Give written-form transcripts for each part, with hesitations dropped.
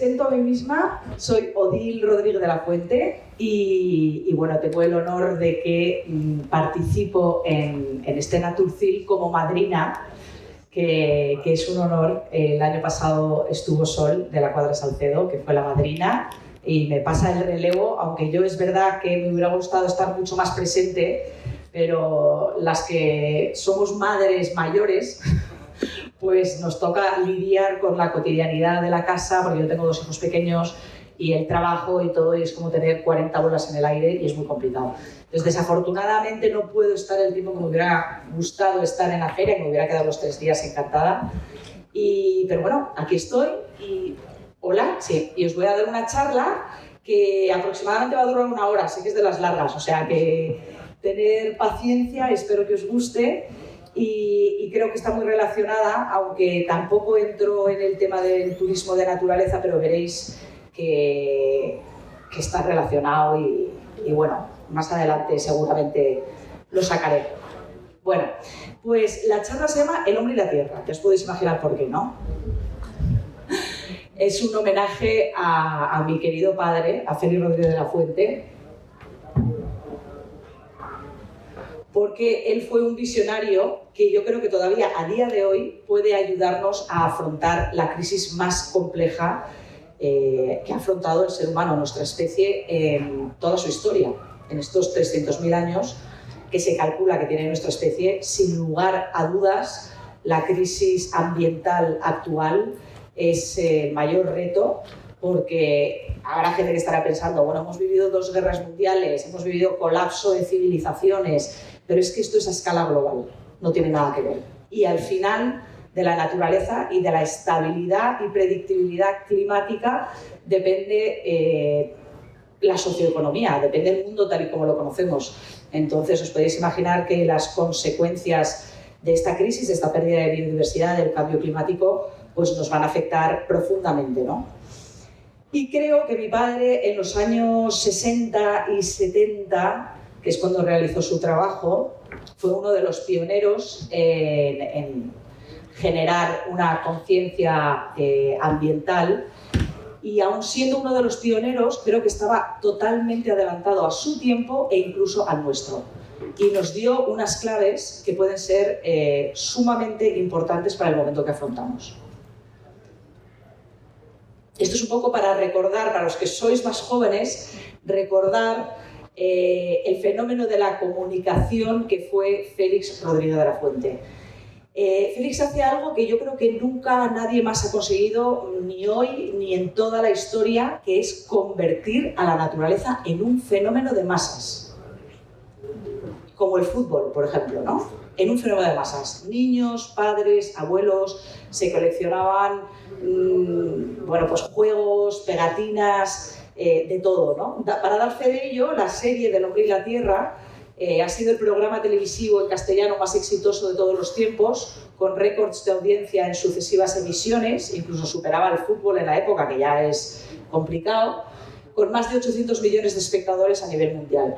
presento a mí misma, soy Odil Rodríguez de la Fuente y bueno, tengo el honor de que participo en este Naturcil como madrina, que es un honor. El año pasado estuvo Sol de la Cuadra Salcedo, que fue la madrina, y me pasa el relevo, aunque yo es verdad que me hubiera gustado estar mucho más presente, pero las que somos madres mayores pues nos toca lidiar con la cotidianidad de la casa, porque yo tengo 2 hijos pequeños y el trabajo y todo, y es como tener 40 bolas en el aire y es muy complicado. Entonces, desafortunadamente no puedo estar el tiempo que me hubiera gustado estar en la feria, que me hubiera quedado los 3 días encantada. Pero bueno, aquí estoy y hola, sí, y os voy a dar una charla que aproximadamente va a durar 1 hora, así que es de las largas, o sea que tener paciencia, espero que os guste. Y creo que está muy relacionada, aunque tampoco entro en el tema del turismo de naturaleza, pero veréis que está relacionado y bueno, más adelante seguramente lo sacaré. Bueno, pues la charla se llama El hombre y la tierra, que os podéis imaginar por qué, ¿no? Es un homenaje a mi querido padre, a Félix Rodríguez de la Fuente, porque él fue un visionario que yo creo que todavía a día de hoy puede ayudarnos a afrontar la crisis más compleja que ha afrontado el ser humano, nuestra especie, en toda su historia. En estos 300.000 años que se calcula que tiene nuestra especie, sin lugar a dudas, la crisis ambiental actual es el mayor reto, porque habrá gente que estará pensando, bueno, hemos vivido 2 guerras mundiales, hemos vivido colapso de civilizaciones, pero es que esto es a escala global, no tiene nada que ver. Y al final, de la naturaleza y de la estabilidad y predictibilidad climática depende la socioeconomía, depende el mundo tal y como lo conocemos. Entonces, os podéis imaginar que las consecuencias de esta crisis, de esta pérdida de biodiversidad, del cambio climático, pues nos van a afectar profundamente, ¿no? Y creo que mi padre, en los años 60 y 70, que es cuando realizó su trabajo, fue uno de los pioneros en generar una conciencia ambiental, y aun siendo uno de los pioneros, creo que estaba totalmente adelantado a su tiempo e incluso al nuestro. Y nos dio unas claves que pueden ser sumamente importantes para el momento que afrontamos. Esto es un poco para recordar, para los que sois más jóvenes, recordar el fenómeno de la comunicación que fue Félix Rodríguez de la Fuente. Félix hacía algo que yo creo que nunca nadie más ha conseguido, ni hoy ni en toda la historia, que es convertir a la naturaleza en un fenómeno de masas. Como el fútbol, por ejemplo, ¿no? En un fenómeno de masas. Niños, padres, abuelos se coleccionaban bueno, pues juegos, pegatinas, de todo, ¿no? Para dar fe de ello, la serie del hombre y la tierra ha sido el programa televisivo en castellano más exitoso de todos los tiempos, con récords de audiencia en sucesivas emisiones, incluso superaba al fútbol en la época, que ya es complicado, con más de 800 millones de espectadores a nivel mundial.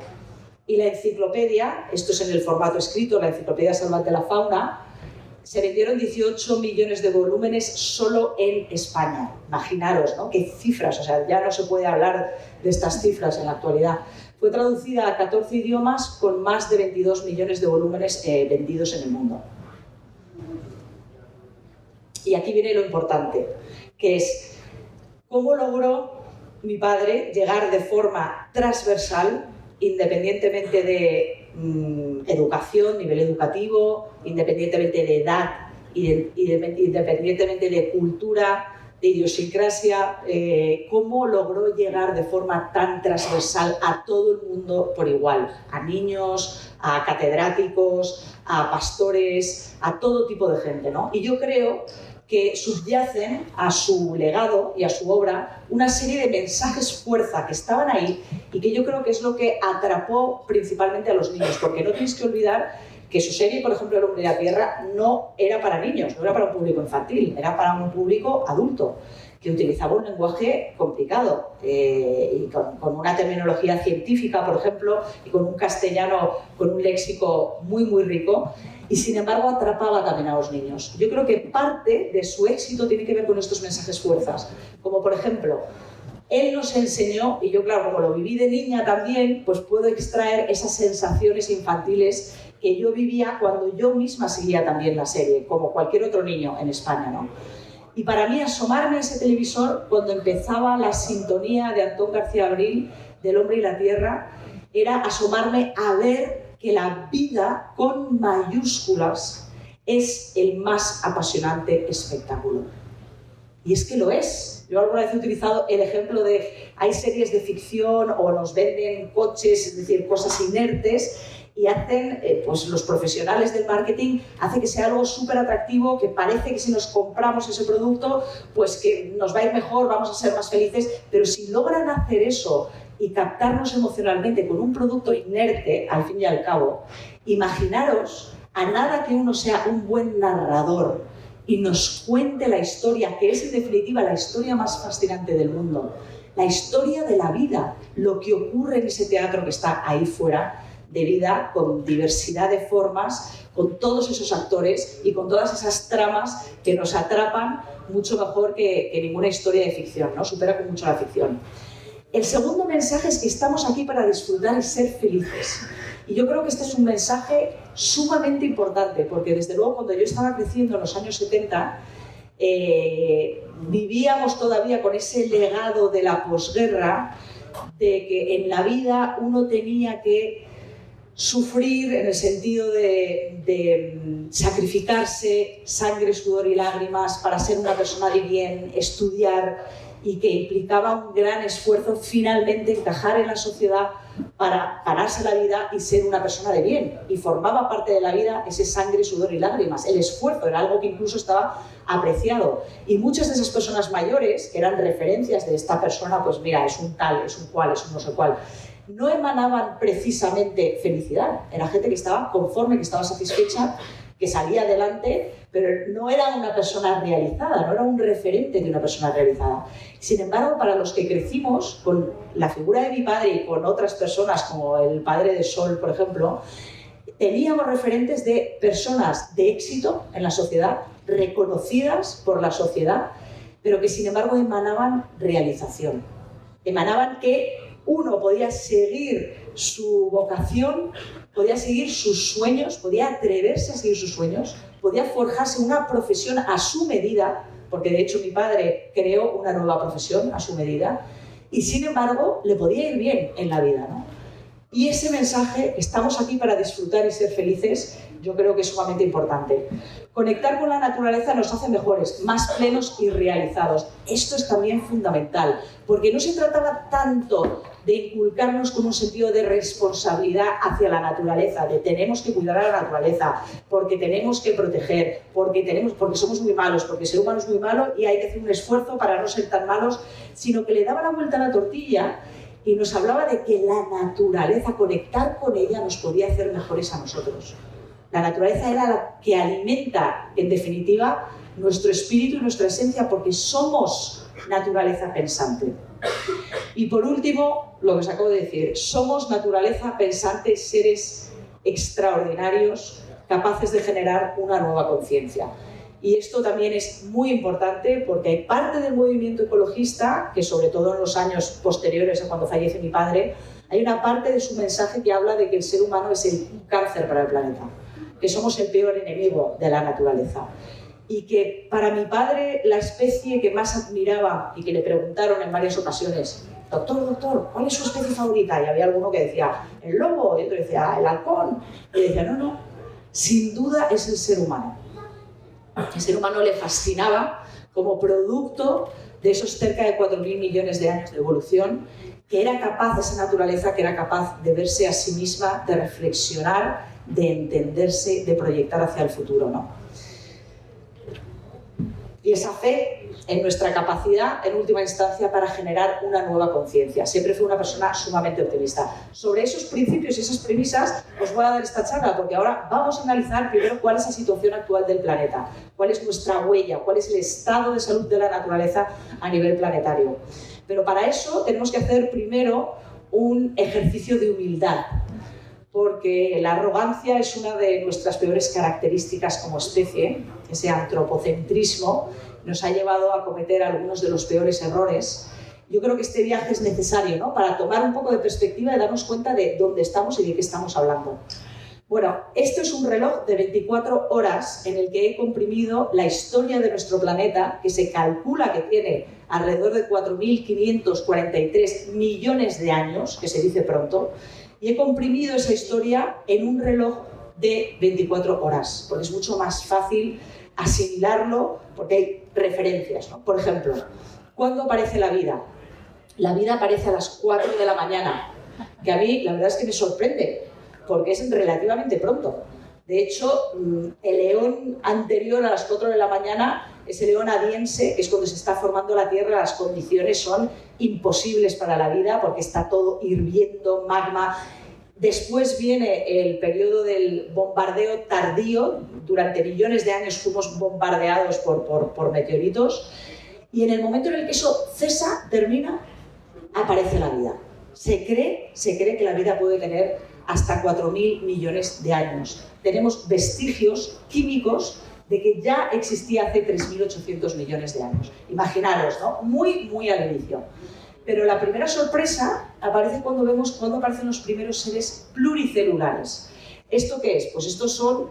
Y la enciclopedia, esto es en el formato escrito, la Enciclopedia Salvaje de la Fauna, se vendieron 18 millones de volúmenes solo en España. Imaginaros, ¿no? Qué cifras, o sea, ya no se puede hablar de estas cifras en la actualidad. Fue traducida a 14 idiomas con más de 22 millones de volúmenes vendidos en el mundo. Y aquí viene lo importante, que es cómo logró mi padre llegar de forma transversal, independientemente de educación, nivel educativo, independientemente de edad, independientemente de cultura, de idiosincrasia, cómo logró llegar de forma tan transversal a todo el mundo por igual, a niños, a catedráticos, a pastores, a todo tipo de gente, ¿no? Y yo creo que subyacen a su legado y a su obra una serie de mensajes fuerza que estaban ahí y que yo creo que es lo que atrapó principalmente a los niños, porque no tenéis que olvidar que su serie, por ejemplo, El hombre y la tierra, no era para niños, no era para un público infantil, era para un público adulto, que utilizaba un lenguaje complicado y con una terminología científica, por ejemplo, y con un castellano, con un léxico muy, muy rico, y sin embargo atrapaba también a los niños. Yo creo que parte de su éxito tiene que ver con estos mensajes fuerzas, como por ejemplo, él nos enseñó, y yo claro, como lo viví de niña también, pues puedo extraer esas sensaciones infantiles que yo vivía cuando yo misma seguía también la serie, como cualquier otro niño en España, ¿no? Y para mí asomarme a ese televisor cuando empezaba la sintonía de Antón García Abril, del hombre y la tierra, era asomarme a ver que la vida con mayúsculas es el más apasionante espectáculo. Y es que lo es. Yo alguna vez he utilizado el ejemplo de hay series de ficción o nos venden coches, es decir, cosas inertes, y hacen, pues los profesionales del marketing hacen que sea algo súper atractivo, que parece que si nos compramos ese producto, pues que nos va a ir mejor, vamos a ser más felices, pero si logran hacer eso y captarnos emocionalmente con un producto inerte, al fin y al cabo, imaginaros, a nada que uno sea un buen narrador y nos cuente la historia, que es en definitiva la historia más fascinante del mundo, la historia de la vida, lo que ocurre en ese teatro que está ahí fuera, de vida, con diversidad de formas, con todos esos actores y con todas esas tramas que nos atrapan mucho mejor que ninguna historia de ficción, ¿no? Supera con mucho la ficción. El segundo mensaje es que estamos aquí para disfrutar y ser felices. Y yo creo que este es un mensaje sumamente importante, porque desde luego cuando yo estaba creciendo en los años 70, vivíamos todavía con ese legado de la posguerra, de que en la vida uno tenía que sufrir en el sentido de sacrificarse sangre, sudor y lágrimas para ser una persona de bien, estudiar, y que implicaba un gran esfuerzo finalmente encajar en la sociedad para ganarse la vida y ser una persona de bien. Y formaba parte de la vida ese sangre, sudor y lágrimas. El esfuerzo era algo que incluso estaba apreciado. Y muchas de esas personas mayores, que eran referencias de esta persona, pues mira, es un tal, es un cual, es un no sé cuál, no emanaban precisamente felicidad. Era gente que estaba conforme, que estaba satisfecha, que salía adelante, pero no era una persona realizada, no era un referente de una persona realizada. Sin embargo, para los que crecimos con la figura de mi padre y con otras personas, como el padre de Sol, por ejemplo, teníamos referentes de personas de éxito en la sociedad, reconocidas por la sociedad, pero que sin embargo emanaban realización. Emanaban que uno podía seguir su vocación, podía seguir sus sueños, podía atreverse a seguir sus sueños, podía forjarse una profesión a su medida, porque de hecho mi padre creó una nueva profesión a su medida, y sin embargo le podía ir bien en la vida, ¿no? Y ese mensaje, estamos aquí para disfrutar y ser felices, yo creo que es sumamente importante. Conectar con la naturaleza nos hace mejores, más plenos y realizados. Esto es también fundamental, porque no se trataba tanto de inculcarnos con un sentido de responsabilidad hacia la naturaleza, de tenemos que cuidar a la naturaleza, porque tenemos que proteger, porque somos muy malos, porque el ser humano es muy malo y hay que hacer un esfuerzo para no ser tan malos, sino que le daba la vuelta a la tortilla y nos hablaba de que la naturaleza, conectar con ella, nos podía hacer mejores a nosotros. La naturaleza era la que alimenta, en definitiva, nuestro espíritu y nuestra esencia, porque somos naturaleza pensante. Y por último, lo que os acabo de decir, somos naturaleza pensante, seres extraordinarios, capaces de generar una nueva conciencia. Y esto también es muy importante porque hay parte del movimiento ecologista, que sobre todo en los años posteriores a cuando fallece mi padre, hay una parte de su mensaje que habla de que el ser humano es un cáncer para el planeta, que somos el peor enemigo de la naturaleza. Y que para mi padre la especie que más admiraba y que le preguntaron en varias ocasiones, doctor, ¿cuál es su especie favorita? Y había alguno que decía, el lobo, y otro decía, el halcón. Y decía, no, sin duda es el ser humano. El ser humano le fascinaba como producto de esos cerca de 4.000 millones de años de evolución, que era capaz, esa naturaleza que era capaz de verse a sí misma, de reflexionar, de entenderse, de proyectar hacia el futuro, ¿no? y esa fe en nuestra capacidad, en última instancia, para generar una nueva conciencia. Siempre fui una persona sumamente optimista. Sobre esos principios y esas premisas os voy a dar esta charla, porque ahora vamos a analizar primero cuál es la situación actual del planeta, cuál es nuestra huella, cuál es el estado de salud de la naturaleza a nivel planetario. Pero para eso tenemos que hacer primero un ejercicio de humildad, porque la arrogancia es una de nuestras peores características como especie. Ese antropocentrismo nos ha llevado a cometer algunos de los peores errores. Yo creo que este viaje es necesario, ¿no?, para tomar un poco de perspectiva y darnos cuenta de dónde estamos y de qué estamos hablando. Bueno, esto es un reloj de 24 horas en el que he comprimido la historia de nuestro planeta, que se calcula que tiene alrededor de 4.543 millones de años, que se dice pronto, y he comprimido esa historia en un reloj de 24 horas, porque es mucho más fácil asimilarlo, porque hay referencias, ¿no? Por ejemplo, ¿cuándo aparece la vida? La vida aparece a las 4 de la mañana, que a mí la verdad es que me sorprende, porque es relativamente pronto. De hecho, el eón anterior a las 4 de la mañana es el eón Adiense, que es cuando se está formando la Tierra. Las condiciones son imposibles para la vida porque está todo hirviendo, magma. Después viene el periodo del bombardeo tardío. Durante millones de años fuimos bombardeados por meteoritos. Y en el momento en el que eso cesa, termina, aparece la vida. Se cree que la vida puede tener hasta 4.000 millones de años. Tenemos vestigios químicos de que ya existía hace 3.800 millones de años. Imaginaros, ¿no? Muy, muy al inicio. Pero la primera sorpresa aparece cuando vemos cuándo aparecen los primeros seres pluricelulares. ¿Esto qué es? Pues estos son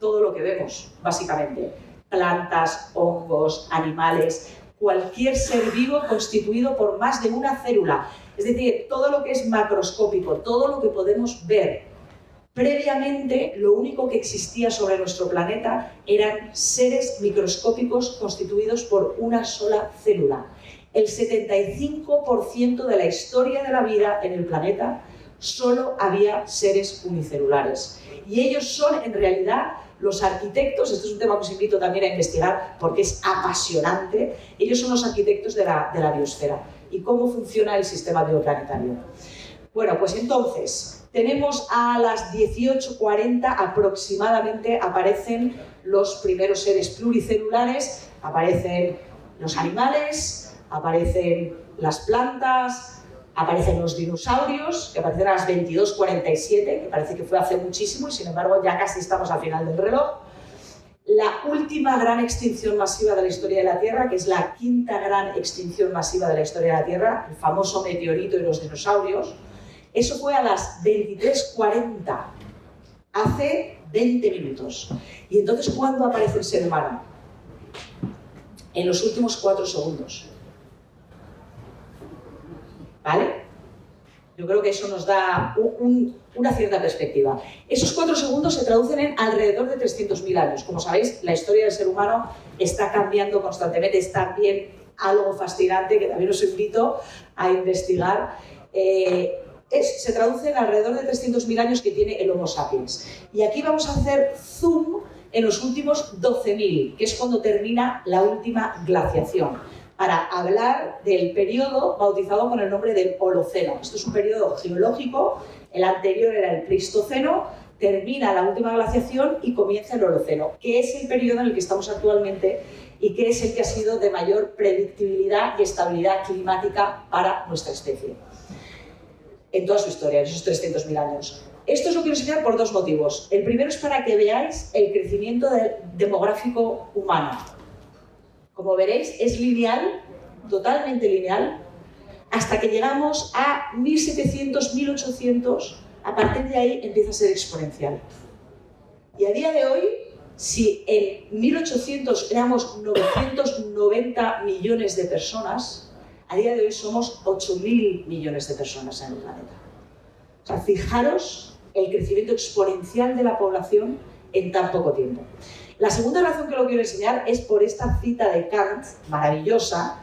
todo lo que vemos, básicamente. Plantas, hongos, animales, cualquier ser vivo constituido por más de una célula. Es decir, todo lo que es macroscópico, todo lo que podemos ver. Previamente, lo único que existía sobre nuestro planeta eran seres microscópicos constituidos por una sola célula. El 75% de la historia de la vida en el planeta solo había seres unicelulares. Y ellos son, en realidad, los arquitectos. Esto es un tema que os invito también a investigar porque es apasionante. Ellos son los arquitectos de la biosfera y cómo funciona el sistema bioplanetario. Bueno, pues entonces, tenemos a las 18:40 aproximadamente, aparecen los primeros seres pluricelulares, aparecen los animales, aparecen las plantas, aparecen los dinosaurios, que aparecen a las 22:47, que parece que fue hace muchísimo y sin embargo ya casi estamos al final del reloj. La última gran extinción masiva de la historia de la Tierra, que es la quinta gran extinción masiva de la historia de la Tierra, el famoso meteorito y los dinosaurios, eso fue a las 23:40, hace 20 minutos. Y entonces, ¿cuándo aparece el ser humano? En los últimos 4 segundos. ¿Vale? Yo creo que eso nos da una cierta perspectiva. Esos 4 segundos se traducen en alrededor de 300.000 años. Como sabéis, la historia del ser humano está cambiando constantemente. Es también algo fascinante que también os invito a investigar. Se traduce en alrededor de 300.000 años que tiene el Homo sapiens. Y aquí vamos a hacer zoom en los últimos 12.000, que es cuando termina la última glaciación, para hablar del periodo bautizado con el nombre del Holoceno. Esto es un periodo geológico, el anterior era el Pleistoceno, termina la última glaciación y comienza el Holoceno, que es el periodo en el que estamos actualmente y que es el que ha sido de mayor predictibilidad y estabilidad climática para nuestra especie en toda su historia, en esos 300.000 años. Esto os lo quiero enseñar por 2 motivos. El primero es para que veáis el crecimiento demográfico humano. Como veréis, es lineal, totalmente lineal, hasta que llegamos a 1700, 1800, a partir de ahí empieza a ser exponencial. Y a día de hoy, si en 1800 éramos 990 millones de personas, a día de hoy somos 8.000 millones de personas en el planeta. O sea, fijaros el crecimiento exponencial de la población en tan poco tiempo. La segunda razón que lo quiero enseñar es por esta cita de Kant, maravillosa,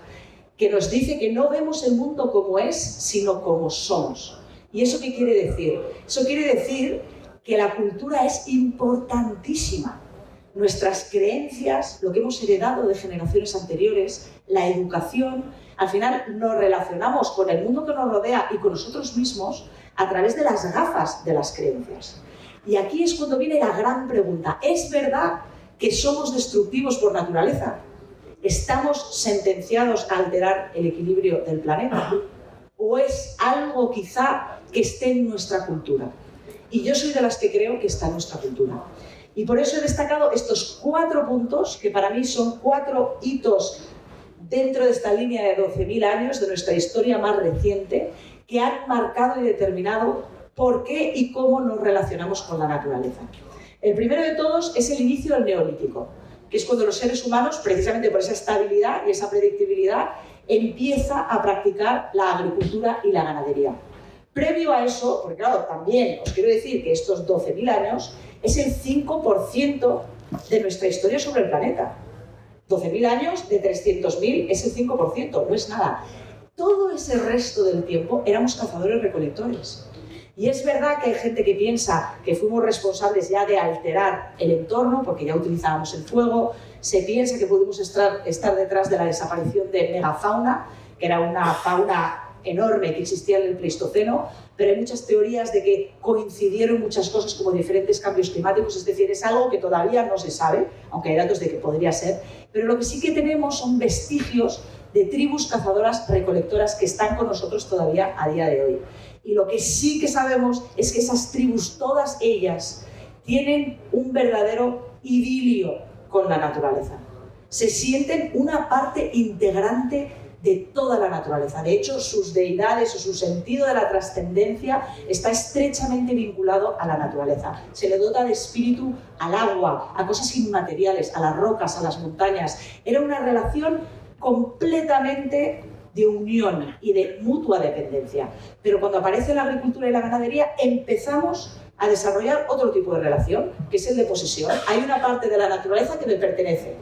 que nos dice que no vemos el mundo como es, sino como somos. ¿Y eso qué quiere decir? Eso quiere decir que la cultura es importantísima. nuestras creencias, lo que hemos heredado de generaciones anteriores, la educación. Al final nos relacionamos con el mundo que nos rodea y con nosotros mismos a través de las gafas de las creencias. Y aquí es cuando viene la gran pregunta. ¿Es verdad que somos destructivos por naturaleza? ¿Estamos sentenciados a alterar el equilibrio del planeta? ¿O es algo quizá que esté en nuestra cultura? Y yo soy de las que creo que está en nuestra cultura. Y por eso he destacado estos 4 puntos, que para mí son 4 hitos dentro de esta línea de 12.000 años de nuestra historia más reciente, que han marcado y determinado por qué y cómo nos relacionamos con la naturaleza. El primero de todos es el inicio del Neolítico, que es cuando los seres humanos, precisamente por esa estabilidad y esa predictibilidad, empieza a practicar la agricultura y la ganadería. Previo a eso, porque claro, también os quiero decir que estos 12.000 años es el 5% de nuestra historia sobre el planeta. 12.000 años de 300.000 es el 5%, no es nada. Todo ese resto del tiempo éramos cazadores-recolectores. Y es verdad que hay gente que piensa que fuimos responsables ya de alterar el entorno, porque ya utilizábamos el fuego, se piensa que pudimos estar detrás de la desaparición de megafauna, que era una fauna enorme que existía en el Pleistoceno, pero hay muchas teorías de que coincidieron muchas cosas como diferentes cambios climáticos, es decir, es algo que todavía no se sabe, aunque hay datos de que podría ser, pero lo que sí que tenemos son vestigios de tribus cazadoras recolectoras que están con nosotros todavía a día de hoy. Y lo que sí que sabemos es que esas tribus, todas ellas, tienen un verdadero idilio con la naturaleza. Se sienten una parte integrante de toda la naturaleza. De hecho, sus deidades o su sentido de la trascendencia está estrechamente vinculado a la naturaleza. Se le dota de espíritu al agua, a cosas inmateriales, a las rocas, a las montañas. Era una relación completamente de unión y de mutua dependencia. Pero cuando aparece la agricultura y la ganadería, empezamos a desarrollar otro tipo de relación, que es el de posesión. Hay una parte de la naturaleza que me pertenece.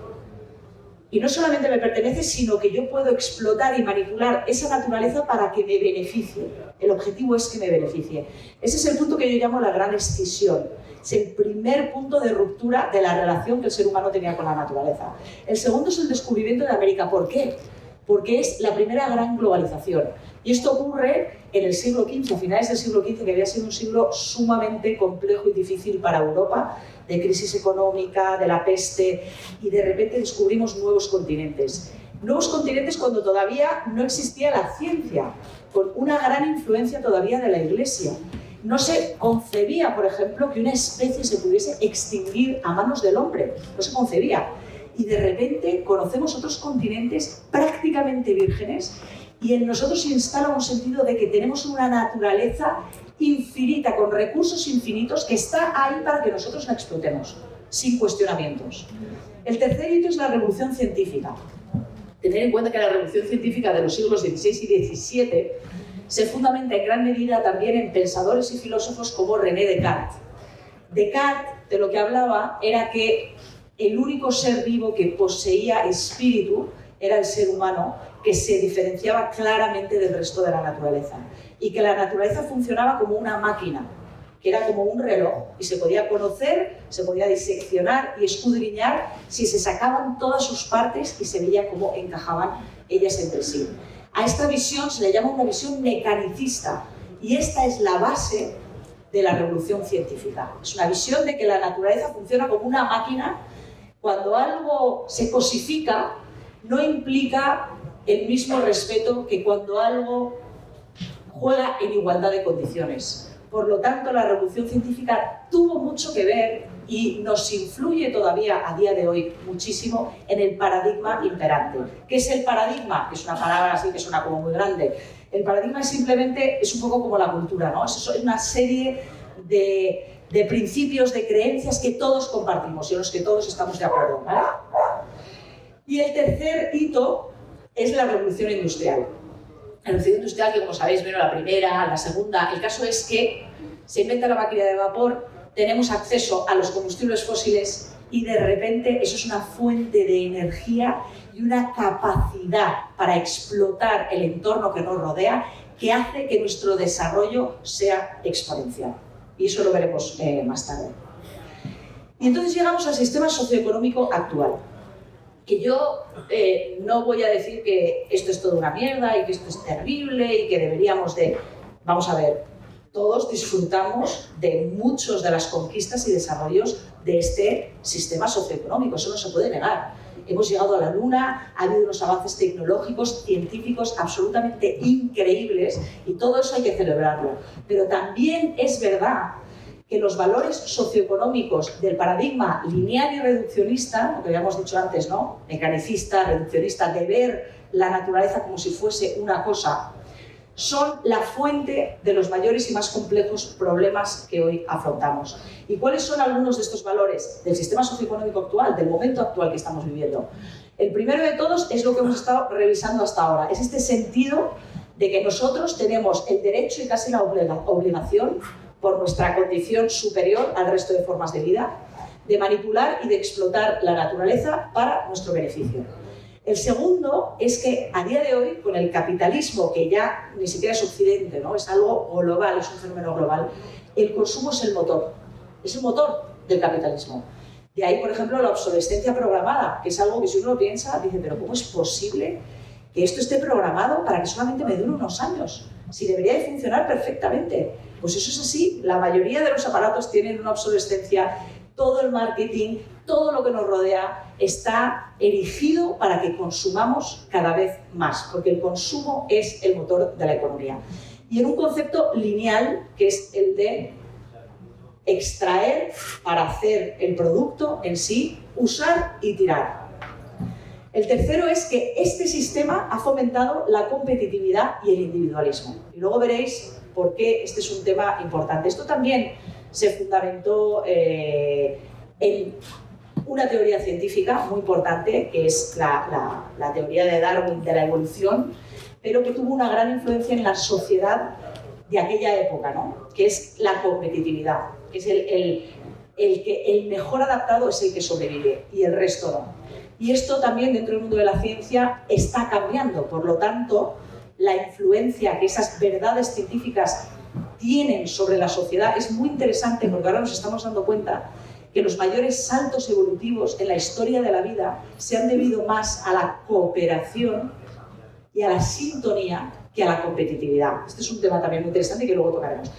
Y no solamente me pertenece, sino que yo puedo explotar y manipular esa naturaleza para que me beneficie. El objetivo es que me beneficie. Ese es el punto que yo llamo la gran escisión. Es el primer punto de ruptura de la relación que el ser humano tenía con la naturaleza. El segundo es el descubrimiento de América. ¿Por qué? Porque es la primera gran globalización. Y esto ocurre en el siglo XV, a finales del siglo XV, que había sido un siglo sumamente complejo y difícil para Europa, de crisis económica, de la peste, y de repente descubrimos nuevos continentes. Nuevos continentes cuando todavía no existía la ciencia, con una gran influencia todavía de la Iglesia. No se concebía, por ejemplo, que una especie se pudiese extinguir a manos del hombre. No se concebía. Y de repente conocemos otros continentes prácticamente vírgenes y en nosotros se instala un sentido de que tenemos una naturaleza infinita, con recursos infinitos, que está ahí para que nosotros la explotemos, sin cuestionamientos. El tercer hito es la revolución científica. Tener en cuenta que la revolución científica de los siglos XVI y XVII se fundamenta en gran medida también en pensadores y filósofos como René Descartes. Descartes, de lo que hablaba, era que el único ser vivo que poseía espíritu era el ser humano, que se diferenciaba claramente del resto de la naturaleza, y que la naturaleza funcionaba como una máquina, que era como un reloj, y se podía conocer, se podía diseccionar y escudriñar si se sacaban todas sus partes y se veía cómo encajaban ellas entre sí. A esta visión se le llama una visión mecanicista, y esta es la base de la revolución científica. Es una visión de que la naturaleza funciona como una máquina. Cuando algo se cosifica, no implica el mismo respeto que cuando algo juega en igualdad de condiciones. Por lo tanto, la revolución científica tuvo mucho que ver y nos influye todavía a día de hoy muchísimo en el paradigma imperante. ¿Qué es el paradigma? Que es una palabra así que suena como muy grande. El paradigma es un poco como la cultura, ¿no? Es una serie de principios, de creencias que todos compartimos y en los que todos estamos de acuerdo, ¿vale? Y el tercer hito es la revolución industrial. La revolución industrial, que como sabéis, vino la primera, la segunda. El caso es que se inventa la máquina de vapor, tenemos acceso a los combustibles fósiles y de repente eso es una fuente de energía y una capacidad para explotar el entorno que nos rodea que hace que nuestro desarrollo sea exponencial. Y eso lo veremos más tarde. Y entonces llegamos al sistema socioeconómico actual, que yo no voy a decir que esto es toda una mierda y que esto es terrible y que deberíamos de... Vamos a ver, todos disfrutamos de muchas de las conquistas y desarrollos de este sistema socioeconómico, eso no se puede negar. Hemos llegado a la Luna, ha habido unos avances tecnológicos, científicos absolutamente increíbles y todo eso hay que celebrarlo. Pero también es verdad que los valores socioeconómicos del paradigma lineal y reduccionista, lo que habíamos dicho antes, ¿no? Mecanicista, reduccionista, de ver la naturaleza como si fuese una cosa, son la fuente de los mayores y más complejos problemas que hoy afrontamos. ¿Y cuáles son algunos de estos valores del sistema socioeconómico actual, del momento actual que estamos viviendo? El primero de todos es lo que hemos estado revisando hasta ahora, es este sentido de que nosotros tenemos el derecho y casi la obligación, por nuestra condición superior al resto de formas de vida, de manipular y de explotar la naturaleza para nuestro beneficio. El segundo es que a día de hoy, con el capitalismo, que ya ni siquiera es occidente, ¿no? Es algo global, es un fenómeno global, el consumo es el motor del capitalismo. De ahí, por ejemplo, la obsolescencia programada, que es algo que si uno lo piensa, dice, pero ¿cómo es posible que esto esté programado para que solamente me dure unos años? Si debería de funcionar perfectamente. Pues eso es así, la mayoría de los aparatos tienen una obsolescencia, todo el marketing, todo lo que nos rodea está erigido para que consumamos cada vez más, porque el consumo es el motor de la economía. Y en un concepto lineal, que es el de extraer para hacer el producto en sí, usar y tirar. El tercero es que este sistema ha fomentado la competitividad y el individualismo. Y luego veréis por qué este es un tema importante. Esto también se fundamentó en una teoría científica muy importante, que es la teoría de Darwin de la evolución, pero que tuvo una gran influencia en la sociedad de aquella época, ¿no? Que es la competitividad, que es el mejor adaptado es el que sobrevive y el resto no. Y esto también dentro del mundo de la ciencia está cambiando, por lo tanto, la influencia que esas verdades científicas tienen sobre la sociedad es muy interesante, porque ahora nos estamos dando cuenta que los mayores saltos evolutivos en la historia de la vida se han debido más a la cooperación y a la sintonía que a la competitividad. Este es un tema también muy interesante que luego tocaremos.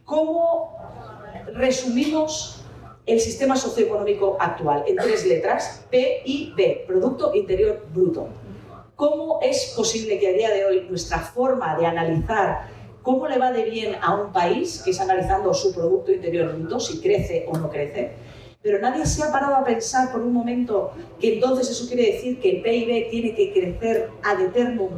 ¿Cómo resumimos el sistema socioeconómico actual? En 3 letras, PIB, Producto Interior Bruto. ¿Cómo es posible que a día de hoy nuestra forma de analizar cómo le va de bien a un país, que es analizando su Producto Interior Bruto, si crece o no crece, pero nadie se ha parado a pensar por un momento que entonces eso quiere decir que el PIB tiene que crecer ad eternum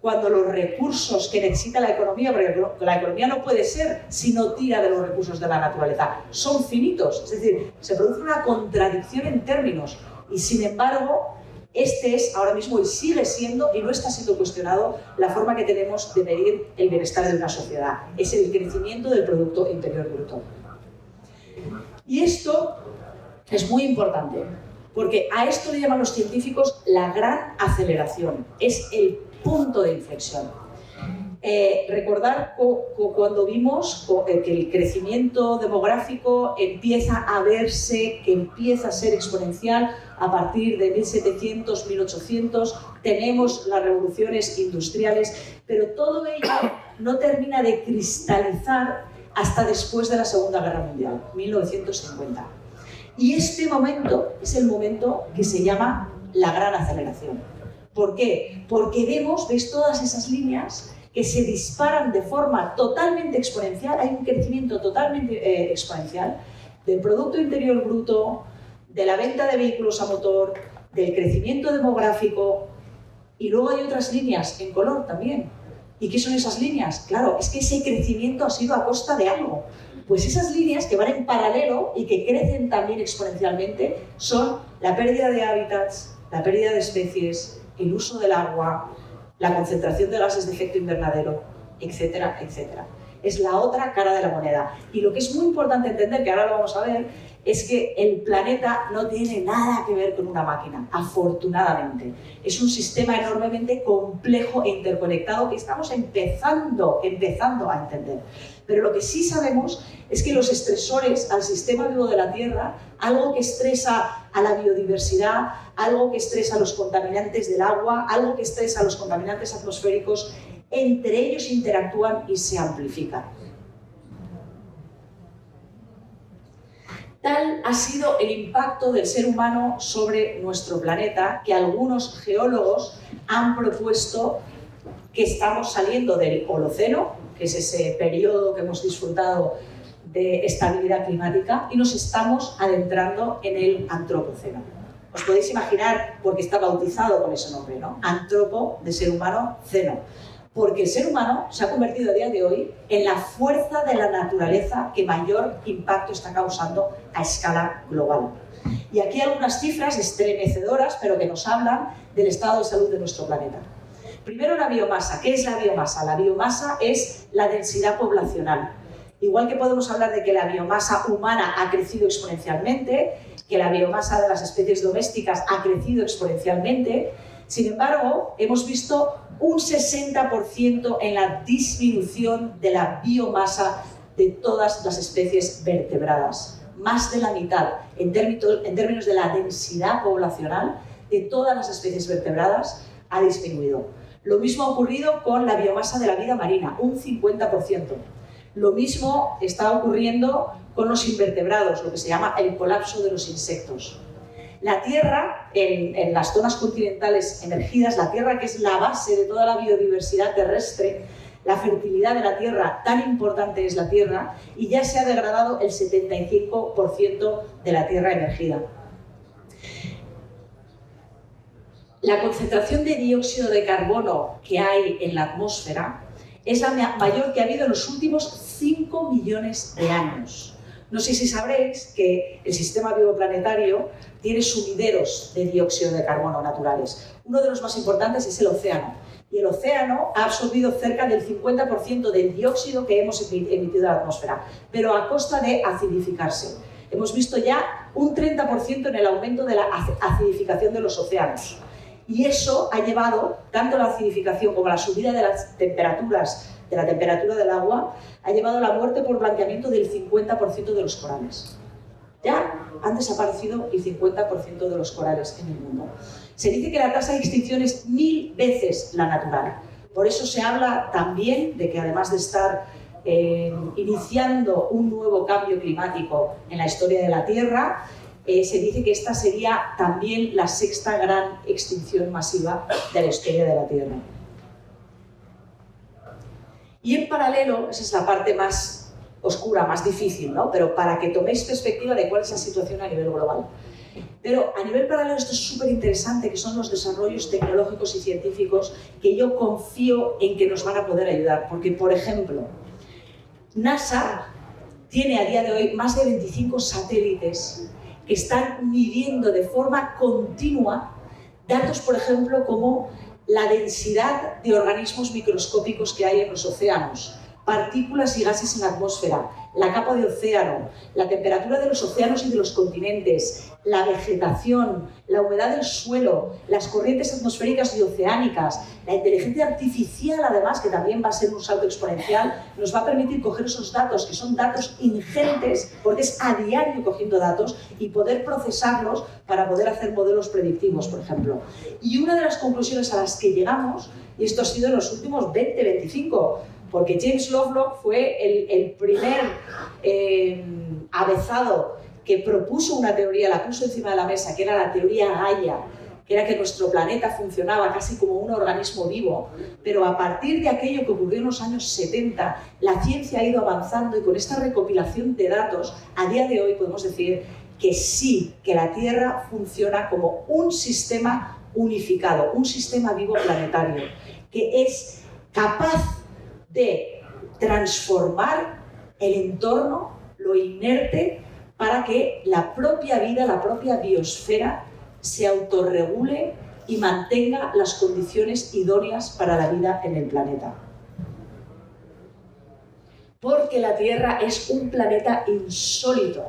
cuando los recursos que necesita la economía, porque la economía no puede ser si no tira de los recursos de la naturaleza, son finitos, es decir, se produce una contradicción en términos y sin embargo este es ahora mismo y sigue siendo, y no está siendo cuestionado, la forma que tenemos de medir el bienestar de una sociedad. Es el crecimiento del Producto Interior Bruto. Y esto es muy importante, porque a esto le llaman los científicos la gran aceleración. Es el punto de inflexión. Recordar cuando vimos que el crecimiento demográfico empieza a verse, que empieza a ser exponencial a partir de 1700, 1800, tenemos las revoluciones industriales, pero todo ello no termina de cristalizar hasta después de la Segunda Guerra Mundial, 1950. Y este momento es el momento que se llama la gran aceleración. ¿Por qué? Porque veis todas esas líneas que se disparan de forma totalmente exponencial, hay un crecimiento totalmente exponencial del Producto Interior Bruto, de la venta de vehículos a motor, del crecimiento demográfico, y luego hay otras líneas en color también. ¿Y qué son esas líneas? Claro, es que ese crecimiento ha sido a costa de algo. Pues esas líneas que van en paralelo y que crecen también exponencialmente son la pérdida de hábitats, la pérdida de especies, el uso del agua, la concentración de gases de efecto invernadero, etcétera, etcétera. Es la otra cara de la moneda. Y lo que es muy importante entender, que ahora lo vamos a ver, es que el planeta no tiene nada que ver con una máquina, afortunadamente. Es un sistema enormemente complejo e interconectado que estamos empezando a entender. Pero lo que sí sabemos es que los estresores al sistema vivo de la Tierra, algo que estresa a la biodiversidad, algo que estresa a los contaminantes del agua, algo que estresa a los contaminantes atmosféricos, entre ellos interactúan y se amplifican. Tal ha sido el impacto del ser humano sobre nuestro planeta que algunos geólogos han propuesto que estamos saliendo del Holoceno, que es ese periodo que hemos disfrutado de estabilidad climática, y nos estamos adentrando en el Antropoceno. Os podéis imaginar, porque está bautizado con ese nombre, ¿no? Antropo, de ser humano, ceno. Porque el ser humano se ha convertido a día de hoy en la fuerza de la naturaleza que mayor impacto está causando a escala global. Y aquí hay algunas cifras estremecedoras, pero que nos hablan del estado de salud de nuestro planeta. Primero, la biomasa. ¿Qué es la biomasa? La biomasa es la densidad poblacional. Igual que podemos hablar de que la biomasa humana ha crecido exponencialmente, que la biomasa de las especies domésticas ha crecido exponencialmente, sin embargo, hemos visto un 60% en la disminución de la biomasa de todas las especies vertebradas. Más de la mitad, en términos de la densidad poblacional de todas las especies vertebradas, ha disminuido. Lo mismo ha ocurrido con la biomasa de la vida marina, un 50%. Lo mismo está ocurriendo con los invertebrados, lo que se llama el colapso de los insectos. La Tierra, en las zonas continentales emergidas, la Tierra, que es la base de toda la biodiversidad terrestre, la fertilidad de la Tierra, tan importante es la Tierra, y ya se ha degradado el 75% de la Tierra emergida. La concentración de dióxido de carbono que hay en la atmósfera es la mayor que ha habido en los últimos 5 millones de años. No sé si sabréis que el sistema bioplanetario tiene sumideros de dióxido de carbono naturales. Uno de los más importantes es el océano. Y el océano ha absorbido cerca del 50% del dióxido que hemos emitido a la atmósfera, pero a costa de acidificarse. Hemos visto ya un 30% en el aumento de la acidificación de los océanos. Y eso ha llevado, tanto la acidificación como la subida de las temperaturas, de la temperatura del agua, ha llevado a la muerte por blanqueamiento del 50% de los corales. Ya han desaparecido el 50% de los corales en el mundo. Se dice que la tasa de extinción es 1000 veces la natural. Por eso se habla también de que, además de estar iniciando un nuevo cambio climático en la historia de la Tierra, se dice que esta sería también la 6ª gran extinción masiva de la historia de la Tierra. Y en paralelo, esa es la parte más oscura, más difícil, ¿no? Pero para que toméis perspectiva de cuál es la situación a nivel global. Pero a nivel paralelo esto es súper interesante, que son los desarrollos tecnológicos y científicos que yo confío en que nos van a poder ayudar. Porque, por ejemplo, NASA tiene a día de hoy más de 25 satélites que están midiendo de forma continua datos, por ejemplo, como la densidad de organismos microscópicos que hay en los océanos, partículas y gases en la atmósfera, la capa de océano, la temperatura de los océanos y de los continentes, la vegetación, la humedad del suelo, las corrientes atmosféricas y oceánicas, la inteligencia artificial, además, que también va a ser un salto exponencial, nos va a permitir coger esos datos, que son datos ingentes, porque es a diario cogiendo datos, y poder procesarlos para poder hacer modelos predictivos, por ejemplo. Y una de las conclusiones a las que llegamos, y esto ha sido en los últimos 20-25, porque James Lovelock fue el primer avezado que propuso una teoría, la puso encima de la mesa, que era la teoría Gaia, que era que nuestro planeta funcionaba casi como un organismo vivo, pero a partir de aquello que ocurrió en los años 70, la ciencia ha ido avanzando, y con esta recopilación de datos, a día de hoy podemos decir que sí, que la Tierra funciona como un sistema unificado, un sistema vivo planetario, que es capaz de transformar el entorno, lo inerte, para que la propia vida, la propia biosfera, se autorregule y mantenga las condiciones idóneas para la vida en el planeta. Porque la Tierra es un planeta insólito,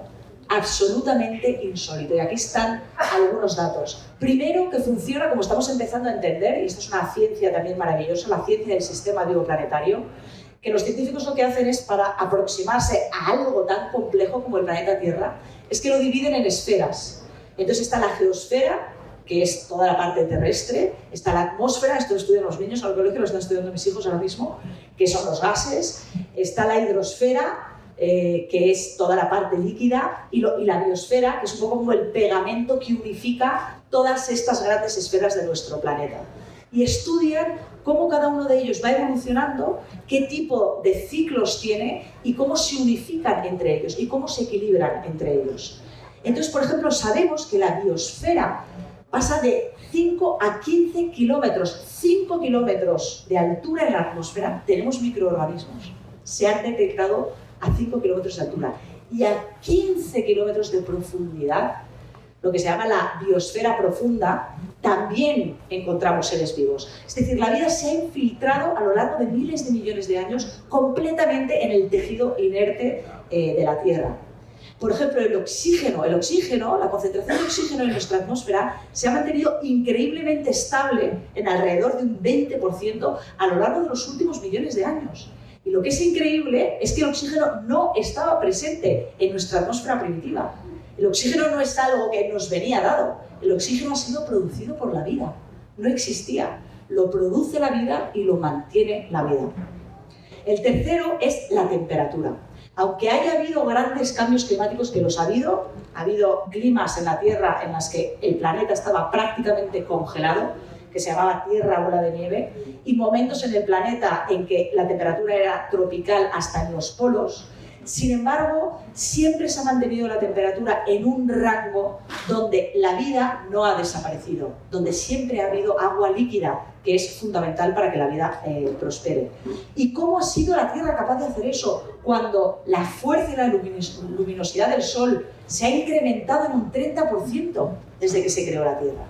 absolutamente insólito. Y aquí están algunos datos. Primero, que funciona como estamos empezando a entender, y esto es una ciencia también maravillosa, la ciencia del sistema bioplanetario, que los científicos lo que hacen es, para aproximarse a algo tan complejo como el planeta Tierra, es que lo dividen en esferas. Entonces está la geosfera, que es toda la parte terrestre, está la atmósfera, esto lo estudian los niños al colegio, lo están estudiando mis hijos ahora mismo, que son los gases, está la hidrosfera, que es toda la parte líquida, y la biosfera, que es un poco como el pegamento que unifica todas estas grandes esferas de nuestro planeta. Y estudian cómo cada uno de ellos va evolucionando, qué tipo de ciclos tiene y cómo se unifican entre ellos y cómo se equilibran entre ellos. Entonces, por ejemplo, sabemos que la biosfera pasa de 5 a 15 kilómetros, 5 kilómetros de altura en la atmósfera, tenemos microorganismos. Se han detectado a 5 kilómetros de altura y a 15 kilómetros de profundidad, lo que se llama la biosfera profunda, también encontramos seres vivos. Es decir, la vida se ha infiltrado a lo largo de miles de millones de años completamente en el tejido inerte de la Tierra. Por ejemplo, el oxígeno, la concentración de oxígeno en nuestra atmósfera se ha mantenido increíblemente estable en alrededor de un 20% a lo largo de los últimos millones de años. Y lo que es increíble es que el oxígeno no estaba presente en nuestra atmósfera primitiva. El oxígeno no es algo que nos venía dado, el oxígeno ha sido producido por la vida, no existía, lo produce la vida y lo mantiene la vida. El tercero es la temperatura. Aunque haya habido grandes cambios climáticos, que los ha habido climas en la Tierra en las que el planeta estaba prácticamente congelado, que se llamaba Tierra bola de nieve, y momentos en el planeta en que la temperatura era tropical hasta en los polos. Sin embargo, siempre se ha mantenido la temperatura en un rango donde la vida no ha desaparecido, donde siempre ha habido agua líquida, que es fundamental para que la vida prospere. ¿Y cómo ha sido la Tierra capaz de hacer eso cuando la fuerza y la luminosidad del Sol se ha incrementado en un 30% desde que se creó la Tierra?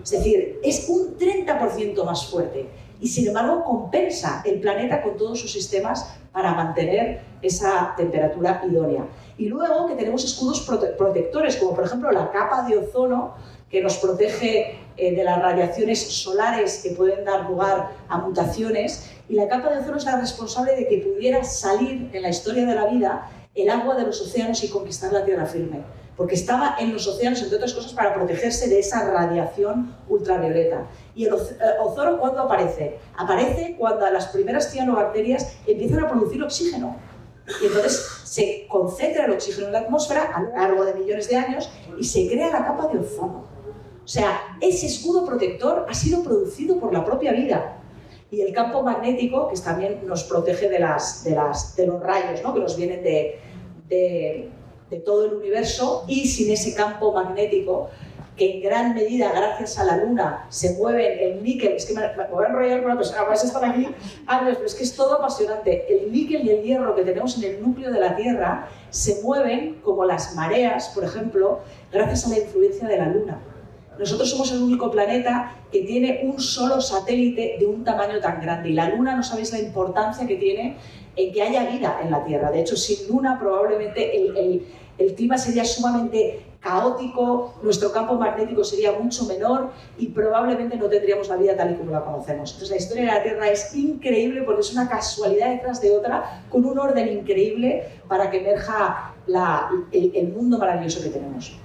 Es decir, es un 30% más fuerte y sin embargo compensa el planeta con todos sus sistemas para mantener esa temperatura idónea. Y luego que tenemos escudos protectores, como por ejemplo la capa de ozono, que nos protege de las radiaciones solares que pueden dar lugar a mutaciones, y la capa de ozono es la responsable de que pudiera salir en la historia de la vida el agua de los océanos y conquistar la tierra firme, porque estaba en los océanos, entre otras cosas, para protegerse de esa radiación ultravioleta. ¿Y el ozono cuándo aparece? Aparece cuando las primeras cianobacterias empiezan a producir oxígeno. Y entonces se concentra el oxígeno en la atmósfera a lo largo de millones de años y se crea la capa de ozono. O sea, ese escudo protector ha sido producido por la propia vida. Y el campo magnético, que también nos protege de los rayos, ¿no?, que nos vienen de todo el universo, y sin ese campo magnético, que en gran medida, gracias a la Luna, se mueven el níquel. Es que me voy a enrollar con una persona, vais a estar aquí, pero es que es todo apasionante. El níquel y el hierro que tenemos en el núcleo de la Tierra se mueven como las mareas, por ejemplo, gracias a la influencia de la Luna. Nosotros somos el único planeta que tiene un solo satélite de un tamaño tan grande, y la Luna, no sabéis la importancia que tiene en que haya vida en la Tierra. De hecho, sin Luna probablemente el clima sería sumamente caótico, nuestro campo magnético sería mucho menor y probablemente no tendríamos la vida tal y como la conocemos. Entonces, la historia de la Tierra es increíble porque es una casualidad detrás de otra, con un orden increíble para que emerja el mundo maravilloso que tenemos.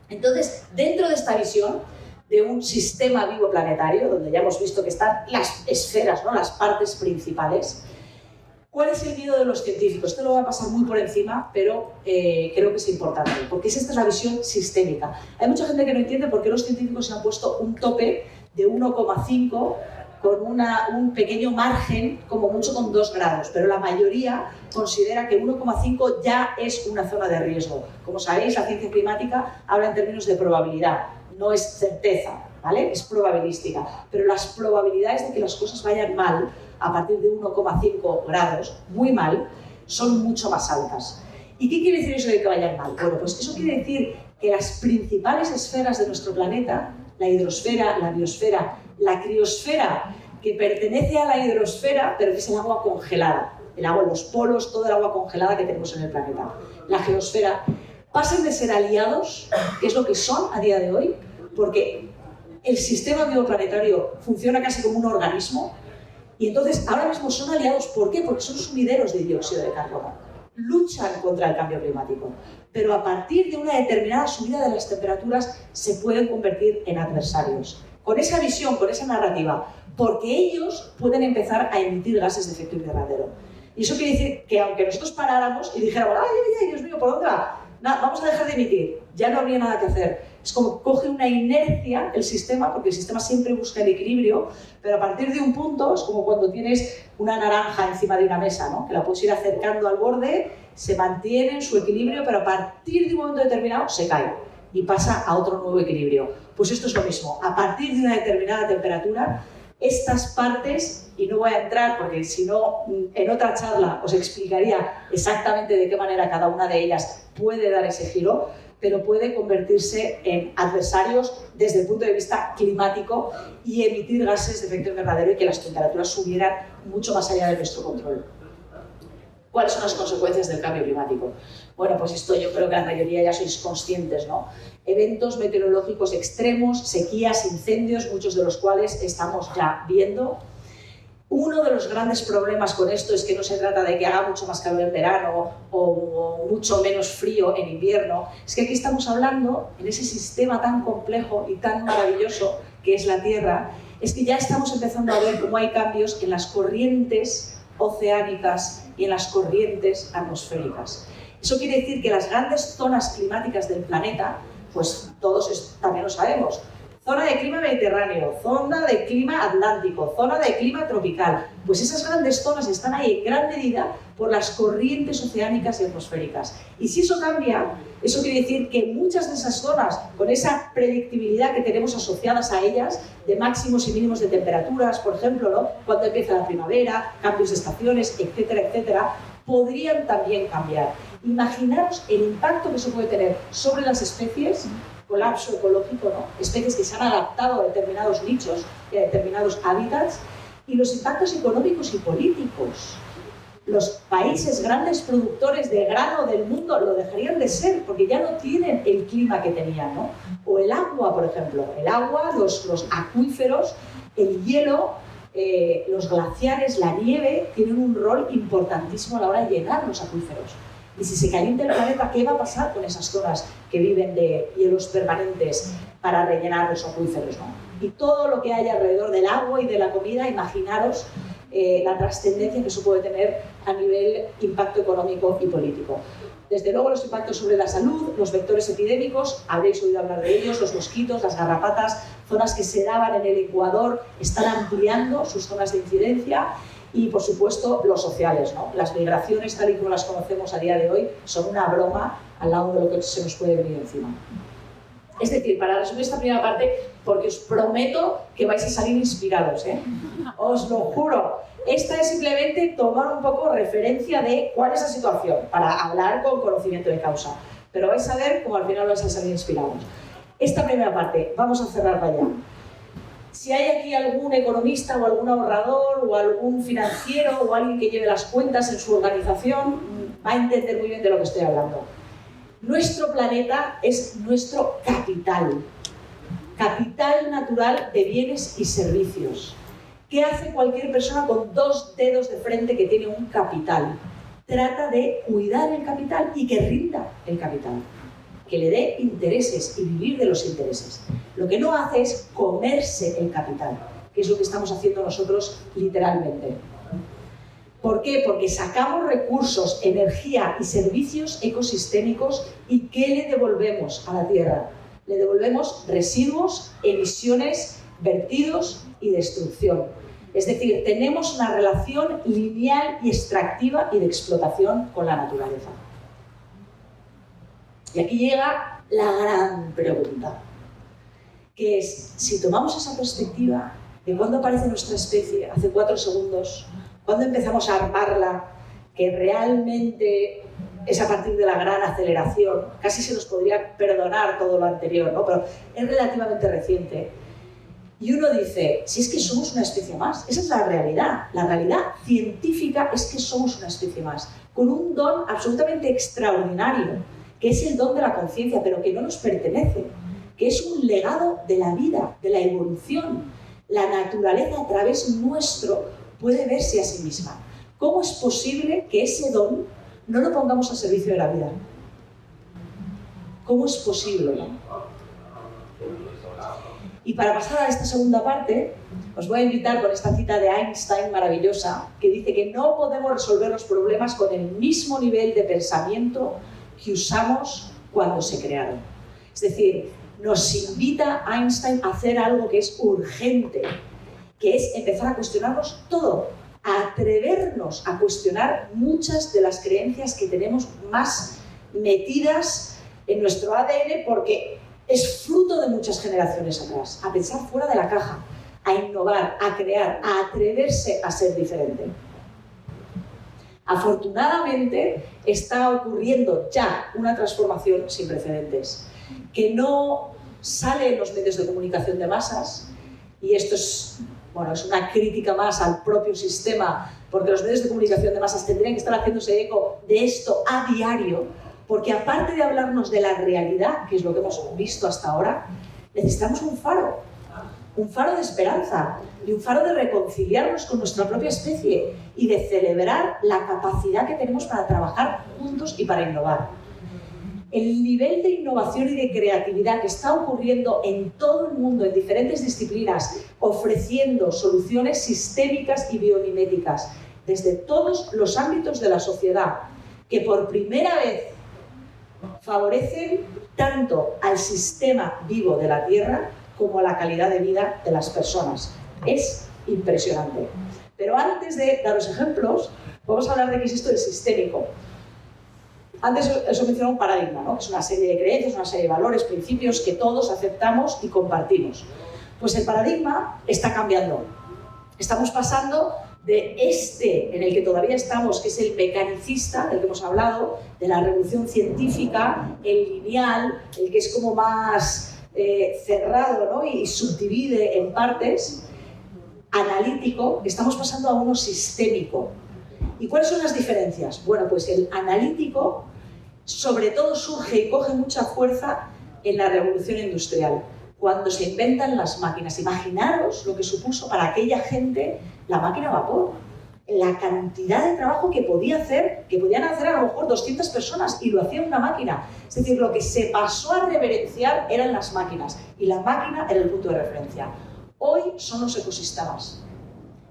Entonces, dentro de esta visión de un sistema vivo planetario, donde ya hemos visto que están las esferas, ¿no?, las partes principales, ¿cuál es el miedo de los científicos? Esto lo voy a pasar muy por encima, pero creo que es importante, porque esta es la visión sistémica. Hay mucha gente que no entiende por qué los científicos se han puesto un tope de 1,5 con un pequeño margen, como mucho con 2 grados, pero la mayoría considera que 1,5 ya es una zona de riesgo. Como sabéis, la ciencia climática habla en términos de probabilidad, no es certeza, ¿vale? Es probabilística, pero las probabilidades de que las cosas vayan mal a partir de 1,5 grados, muy mal, son mucho más altas. ¿Y qué quiere decir eso de que vayan mal? Bueno, pues eso quiere decir que las principales esferas de nuestro planeta, la hidrosfera, la biosfera, la criosfera, que pertenece a la hidrosfera, pero que es el agua congelada, el agua en los polos, toda el agua congelada que tenemos en el planeta, la geosfera, pasan de ser aliados, que es lo que son a día de hoy, porque el sistema bioplanetario funciona casi como un organismo, Y entonces ahora mismo son aliados. ¿Por qué? Porque son sumideros de dióxido de carbono. Luchan contra el cambio climático. Pero a partir de una determinada subida de las temperaturas se pueden convertir en adversarios. Con esa visión, con esa narrativa, porque ellos pueden empezar a emitir gases de efecto invernadero. Y eso quiere decir que aunque nosotros paráramos y dijéramos, ay, Dios mío, ¿por dónde va? Nada, vamos a dejar de emitir, ya no habría nada que hacer. Es como que coge una inercia el sistema, porque el sistema siempre busca el equilibrio, pero a partir de un punto, es como cuando tienes una naranja encima de una mesa, ¿no? Que la puedes ir acercando al borde, se mantiene en su equilibrio, pero a partir de un momento determinado se cae y pasa a otro nuevo equilibrio. Pues esto es lo mismo, a partir de una determinada temperatura, estas partes, y no voy a entrar porque si no en otra charla os explicaría exactamente de qué manera cada una de ellas puede dar ese giro, pero puede convertirse en adversarios desde el punto de vista climático y emitir gases de efecto invernadero y que las temperaturas subieran mucho más allá de nuestro control. ¿Cuáles son las consecuencias del cambio climático? Bueno, pues esto yo creo que la mayoría ya sois conscientes, ¿no? Eventos meteorológicos extremos, sequías, incendios, muchos de los cuales estamos ya viendo. Uno de los grandes problemas con esto es que no se trata de que haga mucho más calor en verano o mucho menos frío en invierno. Es que aquí estamos hablando, en ese sistema tan complejo y tan maravilloso que es la Tierra, es que ya estamos empezando a ver cómo hay cambios en las corrientes oceánicas y en las corrientes atmosféricas. Eso quiere decir que las grandes zonas climáticas del planeta, pues todos también lo sabemos, zona de clima mediterráneo, zona de clima atlántico, zona de clima tropical, pues esas grandes zonas están ahí en gran medida por las corrientes oceánicas y atmosféricas. Y si eso cambia, eso quiere decir que muchas de esas zonas, con esa predictibilidad que tenemos asociadas a ellas, de máximos y mínimos de temperaturas, por ejemplo, ¿no? Cuando empieza la primavera, cambios de estaciones, etcétera, etcétera, podrían también cambiar. Imaginaros el impacto que eso puede tener sobre las especies, colapso ecológico, ¿no? Especies que se han adaptado a determinados nichos y a determinados hábitats, y los impactos económicos y políticos. Los países grandes productores de grano del mundo lo dejarían de ser porque ya no tienen el clima que tenían, ¿no? O el agua, por ejemplo. El agua, los acuíferos, el hielo, los glaciares, la nieve, tienen un rol importantísimo a la hora de llenar los acuíferos. Y si se calienta el planeta, ¿qué va a pasar con esas zonas que viven de hielos permanentes para rellenar los acuíferos, ¿no? Y todo lo que hay alrededor del agua y de la comida, imaginaros la trascendencia que eso puede tener a nivel impacto económico y político. Desde luego los impactos sobre la salud, los vectores epidémicos, habréis oído hablar de ellos, los mosquitos, las garrapatas, zonas que se daban en el Ecuador están ampliando sus zonas de incidencia. Y, por supuesto, los sociales, ¿no? Las migraciones, tal y como las conocemos a día de hoy, son una broma al lado de lo que se nos puede venir encima. Es decir, para resumir esta primera parte, porque os prometo que vais a salir inspirados, ¿eh? Os lo juro. Esta es simplemente tomar un poco referencia de cuál es la situación, para hablar con conocimiento de causa. Pero vais a ver cómo al final vais a salir inspirados. Esta primera parte, vamos a cerrarla ya. Si hay aquí algún economista o algún ahorrador o algún financiero o alguien que lleve las cuentas en su organización, va a entender muy bien de lo que estoy hablando. Nuestro planeta es nuestro capital natural de bienes y servicios. ¿Qué hace cualquier persona con 2 dedos de frente que tiene un capital? Trata de cuidar el capital y que rinda el capital, que le dé intereses y vivir de los intereses. Lo que no hace es comerse el capital, que es lo que estamos haciendo nosotros literalmente. ¿Por qué? Porque sacamos recursos, energía y servicios ecosistémicos y ¿qué le devolvemos a la Tierra? Le devolvemos residuos, emisiones, vertidos y destrucción. Es decir, tenemos una relación lineal y extractiva y de explotación con la naturaleza. Y aquí llega la gran pregunta, que es, si tomamos esa perspectiva de cuándo aparece nuestra especie, hace 4 segundos, cuándo empezamos a armarla, que realmente es a partir de la gran aceleración, casi se nos podría perdonar todo lo anterior, ¿no? Pero es relativamente reciente. Y uno dice, si es que somos una especie más, esa es la realidad científica es que somos una especie más, con un don absolutamente extraordinario, que es el don de la conciencia, pero que no nos pertenece, que es un legado de la vida, de la evolución. La naturaleza a través nuestro puede verse a sí misma. ¿Cómo es posible que ese don no lo pongamos al servicio de la vida? ¿Cómo es posible, no? Y para pasar a esta segunda parte, os voy a invitar con esta cita de Einstein maravillosa, que dice que no podemos resolver los problemas con el mismo nivel de pensamiento que usamos cuando se crearon. Es decir, nos invita Einstein a hacer algo que es urgente, que es empezar a cuestionarnos todo, a atrevernos a cuestionar muchas de las creencias que tenemos más metidas en nuestro ADN, porque es fruto de muchas generaciones atrás, a pensar fuera de la caja, a innovar, a crear, a atreverse a ser diferente. Afortunadamente está ocurriendo ya una transformación sin precedentes, que no sale en los medios de comunicación de masas, y esto es una crítica más al propio sistema, porque los medios de comunicación de masas tendrían que estar haciéndose eco de esto a diario, porque aparte de hablarnos de la realidad, que es lo que hemos visto hasta ahora, necesitamos un faro de esperanza y un faro de reconciliarnos con nuestra propia especie y de celebrar la capacidad que tenemos para trabajar juntos y para innovar. El nivel de innovación y de creatividad que está ocurriendo en todo el mundo, en diferentes disciplinas, ofreciendo soluciones sistémicas y biomiméticas desde todos los ámbitos de la sociedad, que por primera vez favorecen tanto al sistema vivo de la Tierra como a la calidad de vida de las personas. Es impresionante. Pero antes de daros ejemplos, vamos a hablar de qué es esto del sistémico. Antes os he mencionado un paradigma, ¿no? Es una serie de creencias, una serie de valores, principios que todos aceptamos y compartimos. Pues el paradigma está cambiando. Estamos pasando de este en el que todavía estamos, que es el mecanicista, del que hemos hablado, de la revolución científica, el lineal, el que es como más cerrado, ¿no? Y subdivide en partes, analítico, estamos pasando a uno sistémico. ¿Y cuáles son las diferencias? Bueno, pues el analítico sobre todo surge y coge mucha fuerza en la revolución industrial, cuando se inventan las máquinas. Imaginaros lo que supuso para aquella gente la máquina a vapor, la cantidad de trabajo que podían hacer a lo mejor 200 personas y lo hacía una máquina. Es decir, lo que se pasó a reverenciar eran las máquinas y la máquina era el punto de referencia. Hoy son los ecosistemas.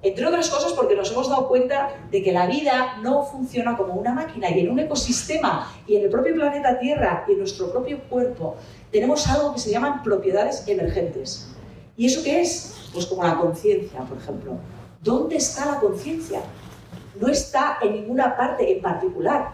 Entre otras cosas porque nos hemos dado cuenta de que la vida no funciona como una máquina, y en un ecosistema y en el propio planeta Tierra y en nuestro propio cuerpo tenemos algo que se llaman propiedades emergentes. ¿Y eso qué es? Pues como la conciencia, por ejemplo. ¿Dónde está la conciencia? No está en ninguna parte en particular.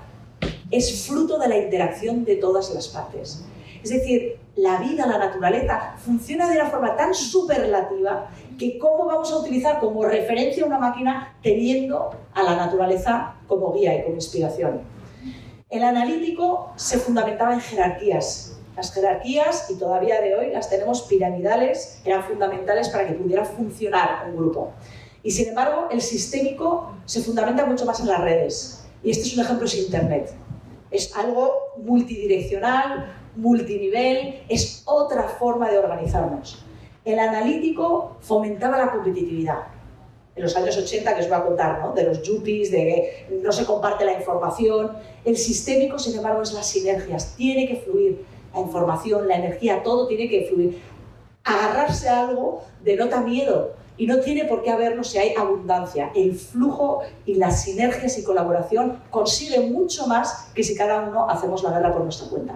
Es fruto de la interacción de todas las partes. Es decir, la vida, la naturaleza, funciona de una forma tan superlativa que ¿cómo vamos a utilizar como referencia una máquina teniendo a la naturaleza como guía y como inspiración? El analítico se fundamentaba en jerarquías. Las jerarquías, y todavía de hoy las tenemos piramidales, eran fundamentales para que pudiera funcionar un grupo. Y sin embargo, el sistémico se fundamenta mucho más en las redes. Y este es un ejemplo, es Internet. Es algo multidireccional, multinivel, es otra forma de organizarnos. El analítico fomentaba la competitividad. En los años 80, que os voy a contar, ¿no? De los yuppies, de que no se comparte la información. El sistémico, sin embargo, es las sinergias. Tiene que fluir la información, la energía, todo tiene que fluir. Agarrarse a algo denota miedo. Y no tiene por qué haberlo si hay abundancia. El flujo y las sinergias y colaboración consiguen mucho más que si cada uno hacemos la guerra por nuestra cuenta.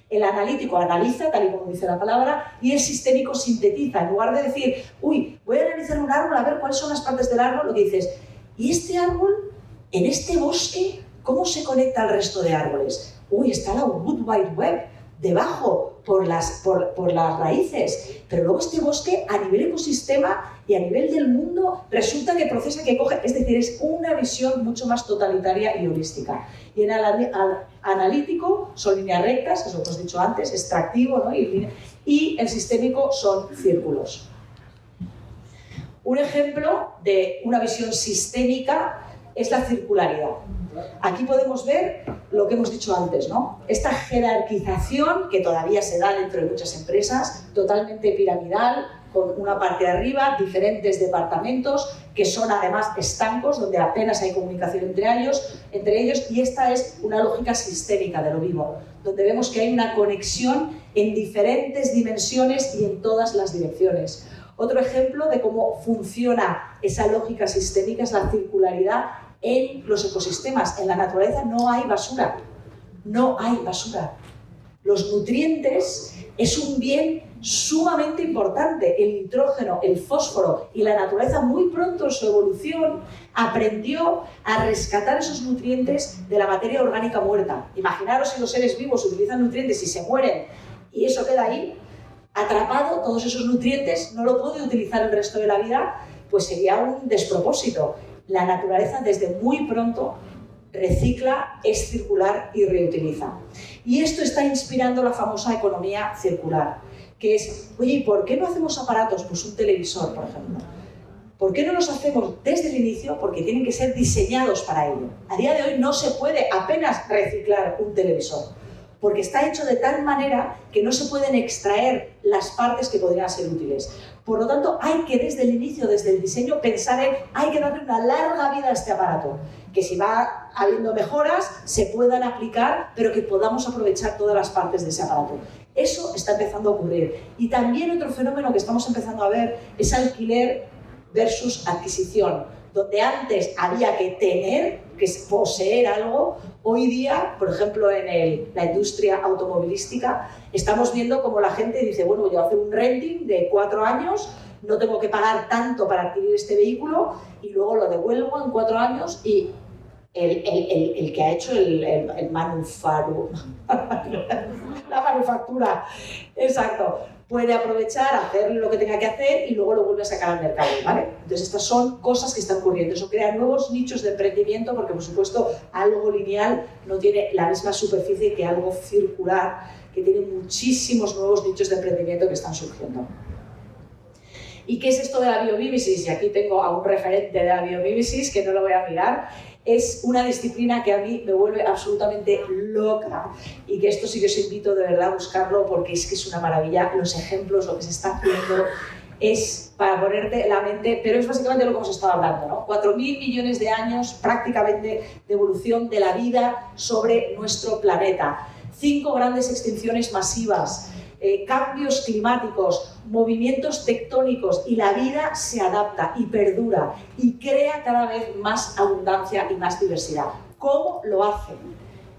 El analítico analiza, tal y como dice la palabra, y el sistémico sintetiza. En lugar de decir, uy, voy a analizar un árbol a ver cuáles son las partes del árbol, lo que dices, ¿y este árbol, en este bosque, cómo se conecta al resto de árboles? Uy, está la Wood Wide Web debajo, por las raíces, pero luego este bosque a nivel ecosistema y a nivel del mundo resulta que procesa, que coge, es decir, es una visión mucho más totalitaria y holística. Y en el analítico son líneas rectas, eso que os he dicho antes, extractivo, ¿no? Y el sistémico son círculos. Un ejemplo de una visión sistémica es la circularidad. Aquí podemos ver lo que hemos dicho antes, ¿no? Esta jerarquización que todavía se da dentro de muchas empresas, totalmente piramidal, con una parte de arriba, diferentes departamentos que son además estancos, donde apenas hay comunicación entre ellos, y esta es una lógica sistémica de lo vivo, donde vemos que hay una conexión en diferentes dimensiones y en todas las direcciones. Otro ejemplo de cómo funciona esa lógica sistémica es la circularidad en los ecosistemas. En la naturaleza no hay basura, no hay basura. Los nutrientes es un bien sumamente importante. El nitrógeno, el fósforo, y la naturaleza muy pronto en su evolución aprendió a rescatar esos nutrientes de la materia orgánica muerta. Imaginaros si los seres vivos utilizan nutrientes y se mueren y eso queda ahí atrapado, todos esos nutrientes, no lo puede utilizar el resto de la vida, pues sería un despropósito. La naturaleza desde muy pronto recicla, es circular y reutiliza. Y esto está inspirando la famosa economía circular, que es, oye, ¿y por qué no hacemos aparatos? Pues un televisor, por ejemplo. ¿Por qué no los hacemos desde el inicio? Porque tienen que ser diseñados para ello. A día de hoy no se puede apenas reciclar un televisor, porque está hecho de tal manera que no se pueden extraer las partes que podrían ser útiles. Por lo tanto, hay que desde el inicio, desde el diseño, pensar en hay que darle una larga vida a este aparato, que si va habiendo mejoras, se puedan aplicar, pero que podamos aprovechar todas las partes de ese aparato. Eso está empezando a ocurrir. Y también otro fenómeno que estamos empezando a ver es alquiler versus adquisición, donde antes había que tener, que poseer algo. Hoy día, por ejemplo, en la industria automovilística, estamos viendo como la gente dice, bueno, yo hago un renting de 4 años, no tengo que pagar tanto para adquirir este vehículo y luego lo devuelvo en 4 años y el que ha hecho la manufactura, exacto, puede aprovechar, hacer lo que tenga que hacer y luego lo vuelve a sacar al mercado, ¿vale? Entonces estas son cosas que están ocurriendo. Eso crea nuevos nichos de emprendimiento porque, por supuesto, algo lineal no tiene la misma superficie que algo circular, que tiene muchísimos nuevos nichos de emprendimiento que están surgiendo. ¿Y qué es esto de la biomimesis? Y aquí tengo a un referente de la biomimesis, que no lo voy a mirar. Es una disciplina que a mí me vuelve absolutamente loca y que esto sí que os invito de verdad a buscarlo porque es que es una maravilla. Los ejemplos, lo que se está haciendo es para ponerte la mente, pero es básicamente lo que hemos estado hablando, ¿no? 4.000 millones de años prácticamente de evolución de la vida sobre nuestro planeta. 5 grandes extinciones masivas, cambios climáticos, movimientos tectónicos, y la vida se adapta y perdura y crea cada vez más abundancia y más diversidad. ¿Cómo lo hacen?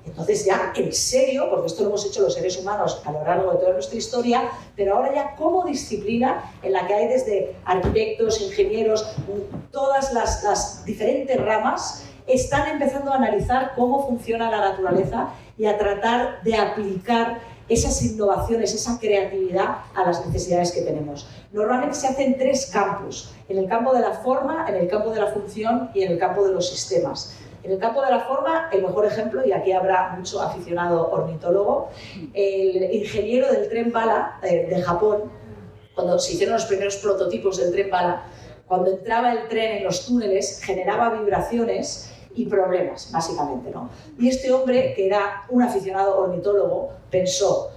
Entonces ya en serio, porque esto lo hemos hecho los seres humanos a lo largo de toda nuestra historia, pero ahora ya como disciplina en la que hay desde arquitectos, ingenieros, todas las diferentes ramas, están empezando a analizar cómo funciona la naturaleza y a tratar de aplicar esas innovaciones, esa creatividad a las necesidades que tenemos. Normalmente se hacen 3 campos, en el campo de la forma, en el campo de la función y en el campo de los sistemas. En el campo de la forma, el mejor ejemplo, y aquí habrá mucho aficionado ornitólogo, el ingeniero del tren bala de Japón, cuando se hicieron los primeros prototipos del tren bala, cuando entraba el tren en los túneles generaba vibraciones y problemas, básicamente, ¿no? Y este hombre, que era un aficionado ornitólogo, pensó,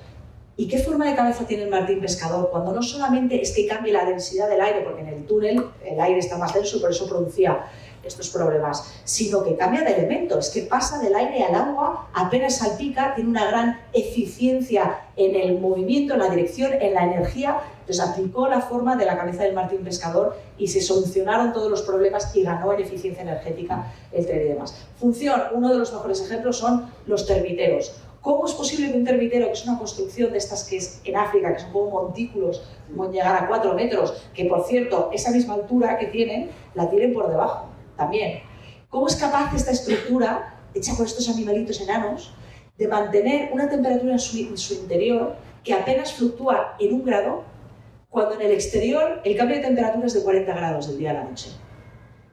¿y qué forma de cabeza tiene el martín pescador? Cuando no solamente es que cambie la densidad del aire, porque en el túnel el aire está más denso y por eso producía estos problemas, sino que cambia de elemento, es que pasa del aire al agua, apenas salpica, tiene una gran eficiencia en el movimiento, en la dirección, en la energía. Entonces aplicó la forma de la cabeza del martín pescador y se solucionaron todos los problemas y ganó en eficiencia energética el tren y demás. Función, uno de los mejores ejemplos son los termiteros. ¿Cómo es posible que un termitero, que es una construcción de estas que es en África, que son como montículos, pueden llegar a 4 metros, que por cierto, esa misma altura que tienen, la tienen por debajo también? ¿Cómo es capaz esta estructura, hecha por estos animalitos enanos, de mantener una temperatura en su interior que apenas fluctúa en 1 grado, cuando en el exterior el cambio de temperatura es de 40 grados del día a la noche?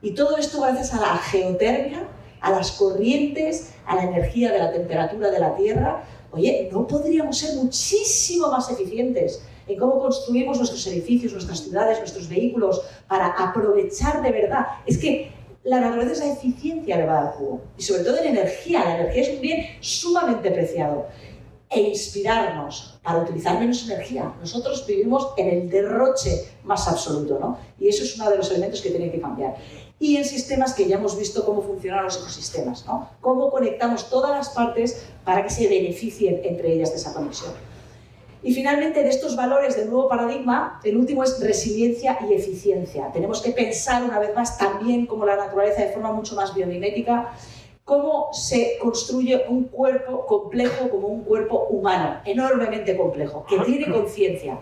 Y todo esto gracias a la geotermia, a las corrientes, a la energía de la temperatura de la Tierra. Oye, ¿no podríamos ser muchísimo más eficientes en cómo construimos nuestros edificios, nuestras ciudades, nuestros vehículos, para aprovechar de verdad? Es que la naturaleza, esa eficiencia le va a dar jugo. Y sobre todo en energía. La energía es un bien sumamente preciado. e inspirarnos para utilizar menos energía. Nosotros vivimos en el derroche más absoluto, ¿no? Y eso es uno de los elementos que tiene que cambiar. Y en sistemas que ya hemos visto cómo funcionan los ecosistemas, ¿no? Cómo conectamos todas las partes para que se beneficien entre ellas de esa conexión. Y finalmente, de estos valores del nuevo paradigma, el último es resiliencia y eficiencia. Tenemos que pensar una vez más también como la naturaleza de forma mucho más biomimética, cómo se construye un cuerpo complejo como un cuerpo humano, enormemente complejo, que tiene conciencia.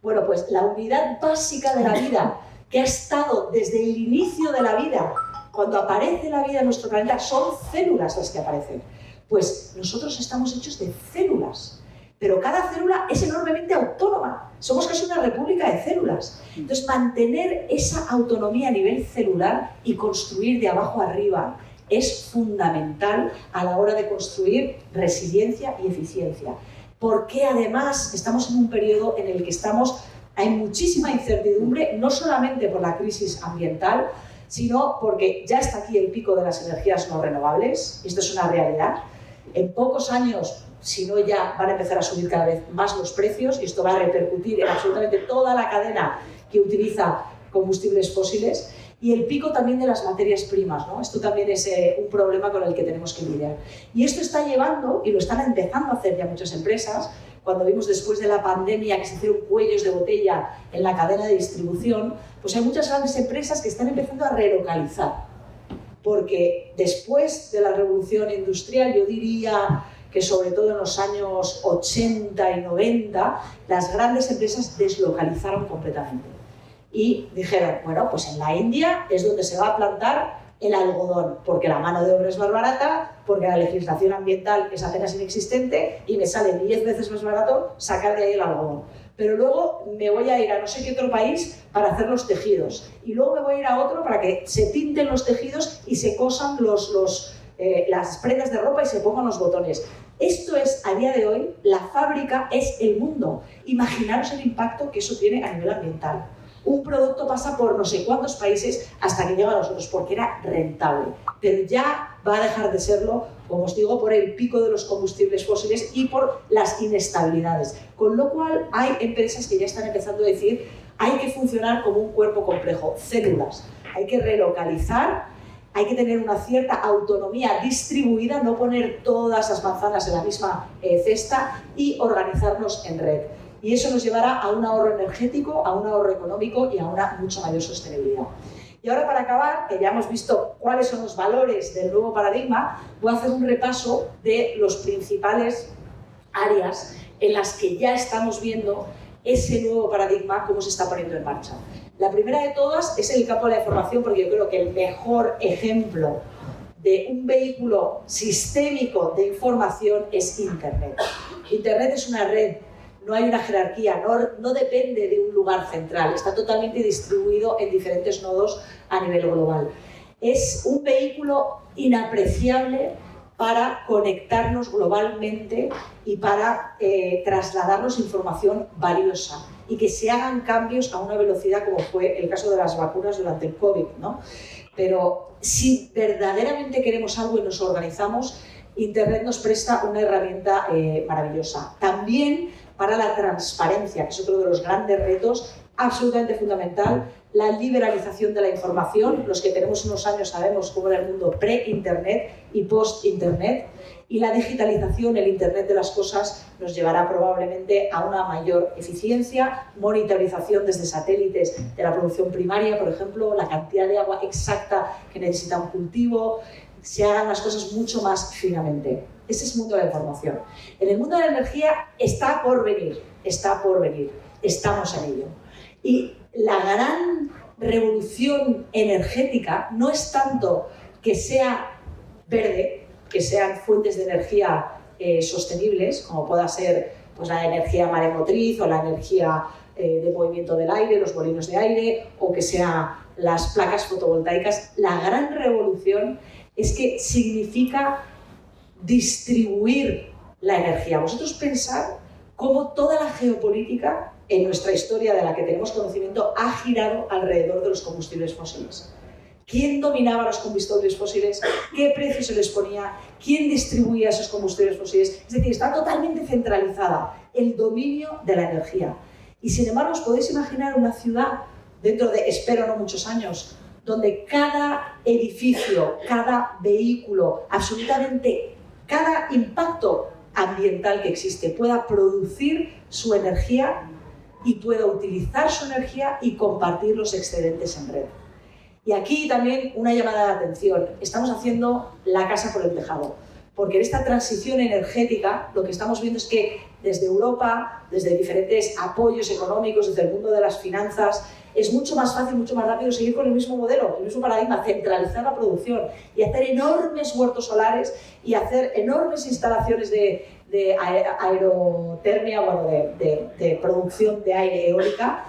Bueno, pues la unidad básica de la vida, que ha estado desde el inicio de la vida, cuando aparece la vida en nuestro planeta, son células las que aparecen. Pues nosotros estamos hechos de células, pero cada célula es enormemente autónoma. Somos casi una república de células. Entonces, mantener esa autonomía a nivel celular y construir de abajo arriba es fundamental a la hora de construir resiliencia y eficiencia. Porque además estamos en un periodo en el que hay muchísima incertidumbre, no solamente por la crisis ambiental, sino porque ya está aquí el pico de las energías no renovables, esto es una realidad. En pocos años, si no ya, van a empezar a subir cada vez más los precios y esto va a repercutir en absolutamente toda la cadena que utiliza combustibles fósiles. Y el pico también de las materias primas, ¿no? Esto también es un problema con el que tenemos que lidiar. Y esto está llevando, y lo están empezando a hacer ya muchas empresas, cuando vimos después de la pandemia que se hicieron cuellos de botella en la cadena de distribución, pues hay muchas grandes empresas que están empezando a relocalizar. Porque después de la revolución industrial, yo diría que sobre todo en los años 80 y 90, las grandes empresas deslocalizaron completamente. Y dijeron, bueno, pues en la India es donde se va a plantar el algodón, porque la mano de obra es más barata, porque la legislación ambiental es apenas inexistente y me sale 10 veces más barato sacar de ahí el algodón. Pero luego me voy a ir a no sé qué otro país para hacer los tejidos. Y luego me voy a ir a otro para que se tinten los tejidos y se cosan las prendas de ropa y se pongan los botones. Esto es, a día de hoy, la fábrica es el mundo. Imaginaros el impacto que eso tiene a nivel ambiental. Un producto pasa por no sé cuántos países hasta que llega a nosotros, porque era rentable. Pero ya va a dejar de serlo, como os digo, por el pico de los combustibles fósiles y por las inestabilidades. Con lo cual, hay empresas que ya están empezando a decir hay que funcionar como un cuerpo complejo, células. Hay que relocalizar, hay que tener una cierta autonomía distribuida, no poner todas las manzanas en la misma cesta y organizarnos en red. Y eso nos llevará a un ahorro energético, a un ahorro económico y a una mucho mayor sostenibilidad. Y ahora, para acabar, que ya hemos visto cuáles son los valores del nuevo paradigma, voy a hacer un repaso de los principales áreas en las que ya estamos viendo ese nuevo paradigma, cómo se está poniendo en marcha. La primera de todas es el campo de la información, porque yo creo que el mejor ejemplo de un vehículo sistémico de información es Internet. Internet es una red. No hay una jerarquía, no depende de un lugar central, está totalmente distribuido en diferentes nodos a nivel global. Es un vehículo inapreciable para conectarnos globalmente y para trasladarnos información valiosa y que se hagan cambios a una velocidad como fue el caso de las vacunas durante el COVID, ¿no? Pero si verdaderamente queremos algo y nos organizamos, Internet nos presta una herramienta maravillosa. También para la transparencia, que es otro de los grandes retos, absolutamente fundamental, la liberalización de la información. Los que tenemos unos años sabemos cómo era el mundo pre-Internet y post-Internet, y la digitalización, el Internet de las cosas, nos llevará probablemente a una mayor eficiencia, monitorización desde satélites de la producción primaria, por ejemplo, la cantidad de agua exacta que necesita un cultivo, se hagan las cosas mucho más finamente. Ese es el mundo de la información. En el mundo de la energía está por venir, estamos en ello. Y la gran revolución energética no es tanto que sea verde, que sean fuentes de energía sostenibles, como pueda ser pues, la energía maremotriz o la energía de movimiento del aire, los molinos de aire, o que sean las placas fotovoltaicas. La gran revolución es que significa distribuir la energía. Vosotros pensad cómo toda la geopolítica en nuestra historia de la que tenemos conocimiento ha girado alrededor de los combustibles fósiles. quién dominaba los combustibles fósiles, qué precio se les ponía, quién distribuía esos combustibles fósiles. Es decir, está totalmente centralizada el dominio de la energía. Y sin embargo, os podéis imaginar una ciudad, dentro de, espero no muchos años, donde cada edificio, cada vehículo, absolutamente cada impacto ambiental que existe pueda producir su energía y pueda utilizar su energía y compartir los excedentes en red. Y aquí también una llamada de atención. Estamos haciendo la casa por el tejado, porque en esta transición energética lo que estamos viendo es que desde Europa, desde diferentes apoyos económicos, desde el mundo de las finanzas, es mucho más fácil, mucho más rápido seguir con el mismo modelo, el mismo paradigma, centralizar la producción y hacer enormes huertos solares y hacer enormes instalaciones de aerotermia, bueno, de producción de aire eólica.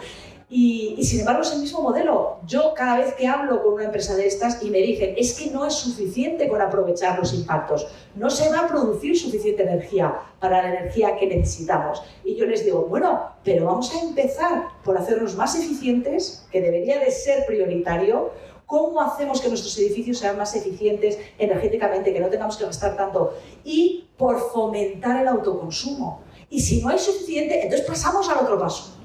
Y sin embargo es el mismo modelo. Yo cada vez que hablo con una empresa de estas y me dicen es que no es suficiente con aprovechar los impactos, no se va a producir suficiente energía para la energía que necesitamos. Y yo les digo, bueno, pero vamos a empezar por hacernos más eficientes, que debería de ser prioritario. ¿Cómo hacemos que nuestros edificios sean más eficientes energéticamente, que no tengamos que gastar tanto? Y por fomentar el autoconsumo. Y si no hay suficiente, entonces pasamos al otro paso.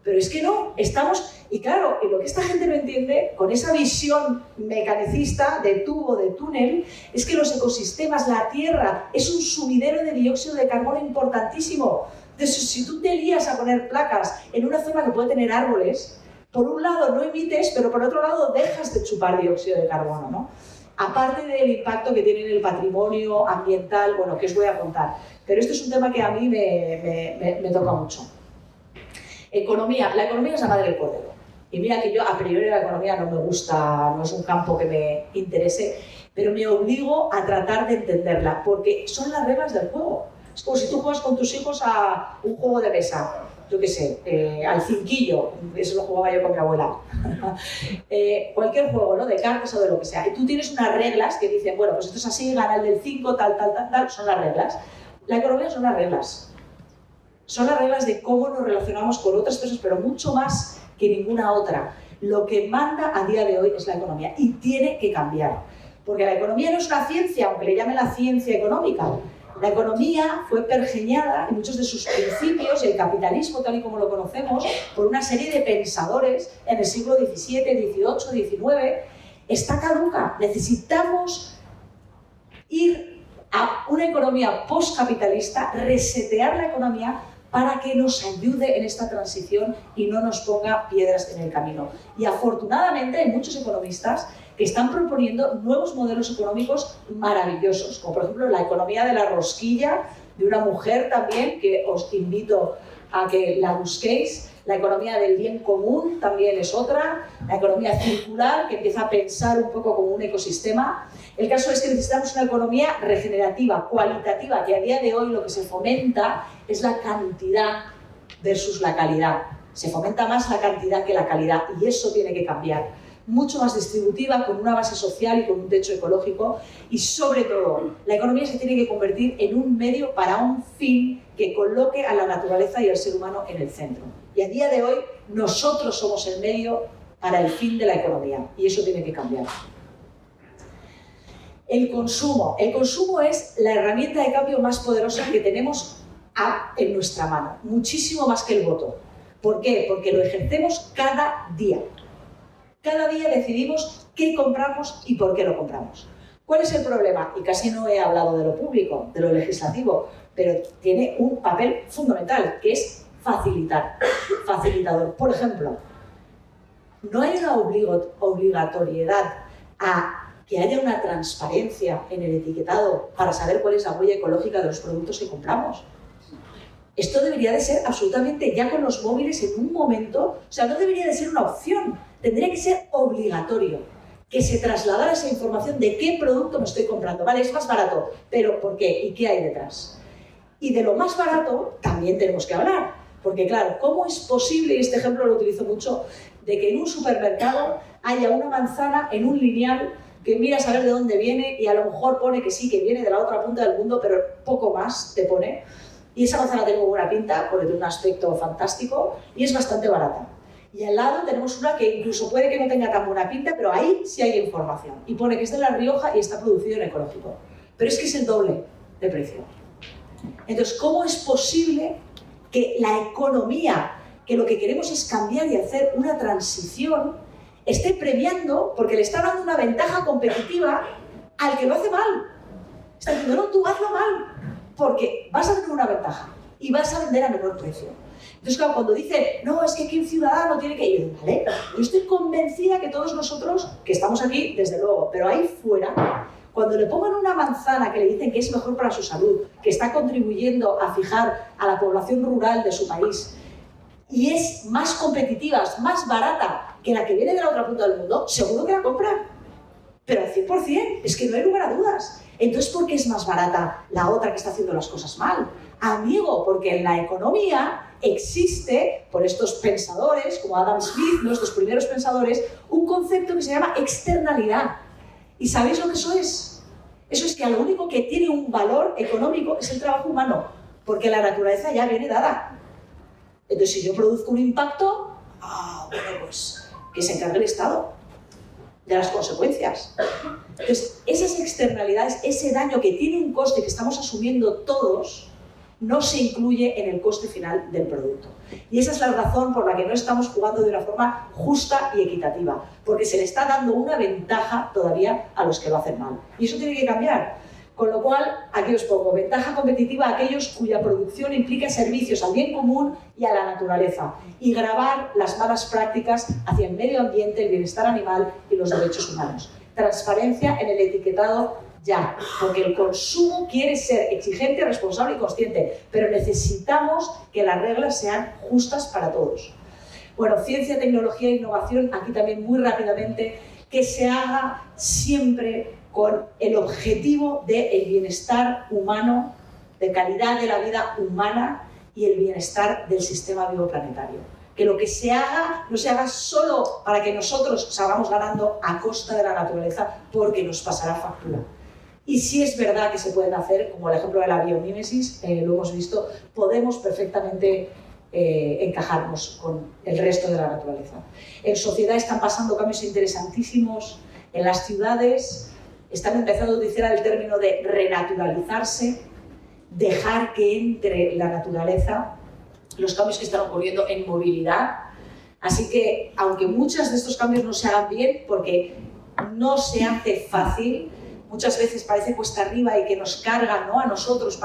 Pero es que no, estamos, y claro, y lo que esta gente no entiende, con esa visión mecanicista de tubo, de túnel, es que los ecosistemas, la Tierra, es un sumidero de dióxido de carbono importantísimo. Entonces, si tú te lías a poner placas en una zona que puede tener árboles, por un lado no emites, pero por otro lado dejas de chupar dióxido de carbono, ¿no? Aparte del impacto que tiene en el patrimonio ambiental, bueno, que os voy a contar. Pero esto es un tema que a mí me toca mucho. Economía. La economía es la madre del cordero. Y mira que yo a priori la economía no me gusta, no es un campo que me interese, pero me obligo a tratar de entenderla, porque son las reglas del juego. Es como si tú juegas con tus hijos a un juego de mesa, yo qué sé, al cinquillo, eso lo jugaba yo con mi abuela. Cualquier juego, ¿no? De cartas o de lo que sea. Y tú tienes unas reglas que dicen, bueno, pues esto es así, gana el del 5, tal, son las reglas. La economía son las reglas. Son las reglas de cómo nos relacionamos con otras personas, pero mucho más que ninguna otra. Lo que manda a día de hoy es la economía y tiene que cambiar. Porque la economía no es una ciencia, aunque le llamen la ciencia económica. La economía fue pergeñada en muchos de sus principios, el capitalismo tal y como lo conocemos, por una serie de pensadores en el siglo XVII, XVIII, XIX. Está caduca. Necesitamos ir a una economía postcapitalista, resetear la economía para que nos ayude en esta transición y no nos ponga piedras en el camino. Y afortunadamente hay muchos economistas que están proponiendo nuevos modelos económicos maravillosos, como por ejemplo la economía de la rosquilla, de una mujer también, que os invito a que la busquéis. La economía del bien común también es otra, la economía circular, que empieza a pensar un poco como un ecosistema. El caso es que necesitamos una economía regenerativa, cualitativa, que a día de hoy lo que se fomenta es la cantidad versus la calidad. Se fomenta más la cantidad que la calidad y eso tiene que cambiar. Mucho más distributiva, con una base social y con un techo ecológico y sobre todo, la economía se tiene que convertir en un medio para un fin que coloque a la naturaleza y al ser humano en el centro. Y a día de hoy nosotros somos el medio para el fin de la economía y eso tiene que cambiar. El consumo. El consumo es la herramienta de cambio más poderosa que tenemos en nuestra mano, muchísimo más que el voto. ¿Por qué? Porque lo ejercemos cada día. Cada día decidimos qué compramos y por qué lo compramos. ¿Cuál es el problema? Y casi no he hablado de lo público, de lo legislativo, pero tiene un papel fundamental, que es facilitar, facilitador. Por ejemplo, no hay una obligatoriedad a que haya una transparencia en el etiquetado para saber cuál es la huella ecológica de los productos que compramos. Esto debería de ser absolutamente ya con los móviles en un momento, o sea, no debería de ser una opción, tendría que ser obligatorio que se trasladara esa información de qué producto me estoy comprando. Vale, es más barato, pero ¿por qué? ¿Y qué hay detrás? Y de lo más barato también tenemos que hablar, porque claro, ¿cómo es posible, y este ejemplo lo utilizo mucho, de que en un supermercado haya una manzana en un lineal que miras a ver de dónde viene y a lo mejor pone que sí, que viene de la otra punta del mundo, pero poco más te pone? Y esa manzana tiene muy buena pinta porque tiene un aspecto fantástico y es bastante barata. Y al lado tenemos una que incluso puede que no tenga tan buena pinta, pero ahí sí hay información. Y pone que es de La Rioja y está producido en ecológico. Pero es que es el doble de precio. Entonces, ¿cómo es posible que la economía, que lo que queremos es cambiar y hacer una transición, esté premiando porque le está dando una ventaja competitiva al que lo hace mal? Está diciendo, no, tú hazlo mal, porque vas a tener una ventaja y vas a vender a menor precio. Entonces, claro, cuando dicen, no, es que aquí un ciudadano tiene que ir, ¿vale? Yo estoy convencida que todos nosotros, que estamos aquí, desde luego, pero ahí fuera, cuando le pongan una manzana que le dicen que es mejor para su salud, que está contribuyendo a fijar a la población rural de su país, y es más competitiva, es más barata que la que viene de la otra punta del mundo, seguro que la compran. Pero al 100%, es que no hay lugar a dudas. Entonces, ¿por qué es más barata la otra que está haciendo las cosas mal? Amigo, porque en la economía existe, por estos pensadores, como Adam Smith, nuestros primeros pensadores, un concepto que se llama externalidad. ¿Y sabéis lo que eso es? Eso es que lo único que tiene un valor económico es el trabajo humano, porque la naturaleza ya viene dada. Entonces, si yo produzco un impacto, bueno, pues que se encargue el Estado de las consecuencias. Entonces, esas externalidades, ese daño que tiene un coste que estamos asumiendo todos, no se incluye en el coste final del producto. Y esa es la razón por la que no estamos jugando de una forma justa y equitativa, porque se le está dando una ventaja todavía a los que lo hacen mal. Y eso tiene que cambiar. Con lo cual, aquí os pongo ventaja competitiva a aquellos cuya producción implica servicios al bien común y a la naturaleza, y gravar las malas prácticas hacia el medio ambiente, el bienestar animal y los derechos humanos. Transparencia en el etiquetado ya, porque el consumo quiere ser exigente, responsable y consciente, pero necesitamos que las reglas sean justas para todos. Bueno, ciencia, tecnología e innovación, aquí también muy rápidamente, que se haga siempre con el objetivo del bienestar humano, de calidad de la vida humana y el bienestar del sistema vivo planetario. Que lo que se haga no se haga solo para que nosotros salgamos ganando a costa de la naturaleza, porque nos pasará factura. Y si es verdad que se pueden hacer, como el ejemplo de la biomímesis, lo hemos visto, podemos perfectamente encajarnos con el resto de la naturaleza. En sociedad están pasando cambios interesantísimos. En las ciudades están empezando a utilizar el término de renaturalizarse, dejar que entre la naturaleza, los cambios que están ocurriendo en movilidad. Así que, aunque muchos de estos cambios no se hagan bien, porque no se hace fácil, muchas veces parece cuesta arriba y que nos carga, ¿no?, a nosotros,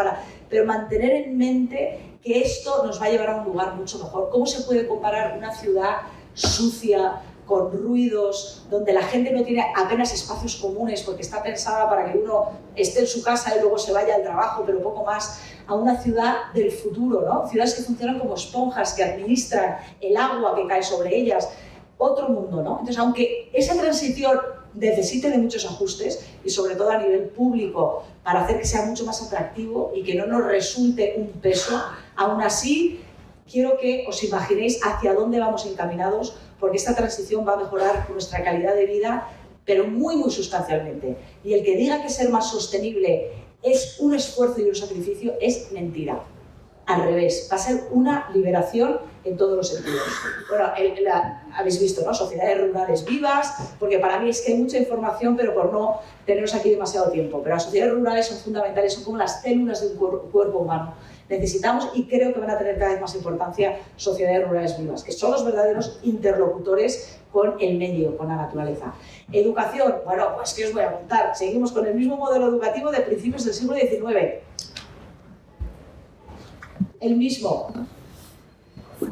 pero mantener en mente que esto nos va a llevar a un lugar mucho mejor. ¿Cómo se puede comparar una ciudad sucia, con ruidos, donde la gente no tiene apenas espacios comunes porque está pensada para que uno esté en su casa y luego se vaya al trabajo, pero poco más, a una ciudad del futuro, ¿no? Ciudades que funcionan como esponjas, que administran el agua que cae sobre ellas, otro mundo, ¿no? Entonces, aunque esa transición necesite de muchos ajustes, y sobre todo a nivel público, para hacer que sea mucho más atractivo y que no nos resulte un peso, aún así, quiero que os imaginéis hacia dónde vamos encaminados, porque esta transición va a mejorar nuestra calidad de vida, pero muy, muy sustancialmente. Y el que diga que ser más sostenible es un esfuerzo y un sacrificio es mentira. Al revés, va a ser una liberación en todos los sentidos. Bueno, habéis visto, ¿no?, sociedades rurales vivas, porque para mí es que hay mucha información, pero por no teneros aquí demasiado tiempo. Pero las sociedades rurales son fundamentales, son como las células de un cuerpo humano. Necesitamos, y creo que van a tener cada vez más importancia, sociedades rurales vivas, que son los verdaderos interlocutores con el medio, con la naturaleza. Educación, bueno, pues ¿qué os voy a contar? Seguimos con el mismo modelo educativo de principios del siglo XIX. El mismo.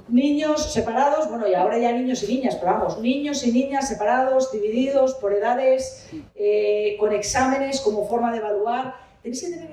Niños separados, bueno, y ahora ya niños y niñas, pero vamos, niños y niñas separados, divididos por edades, con exámenes como forma de evaluar. Tenéis que tener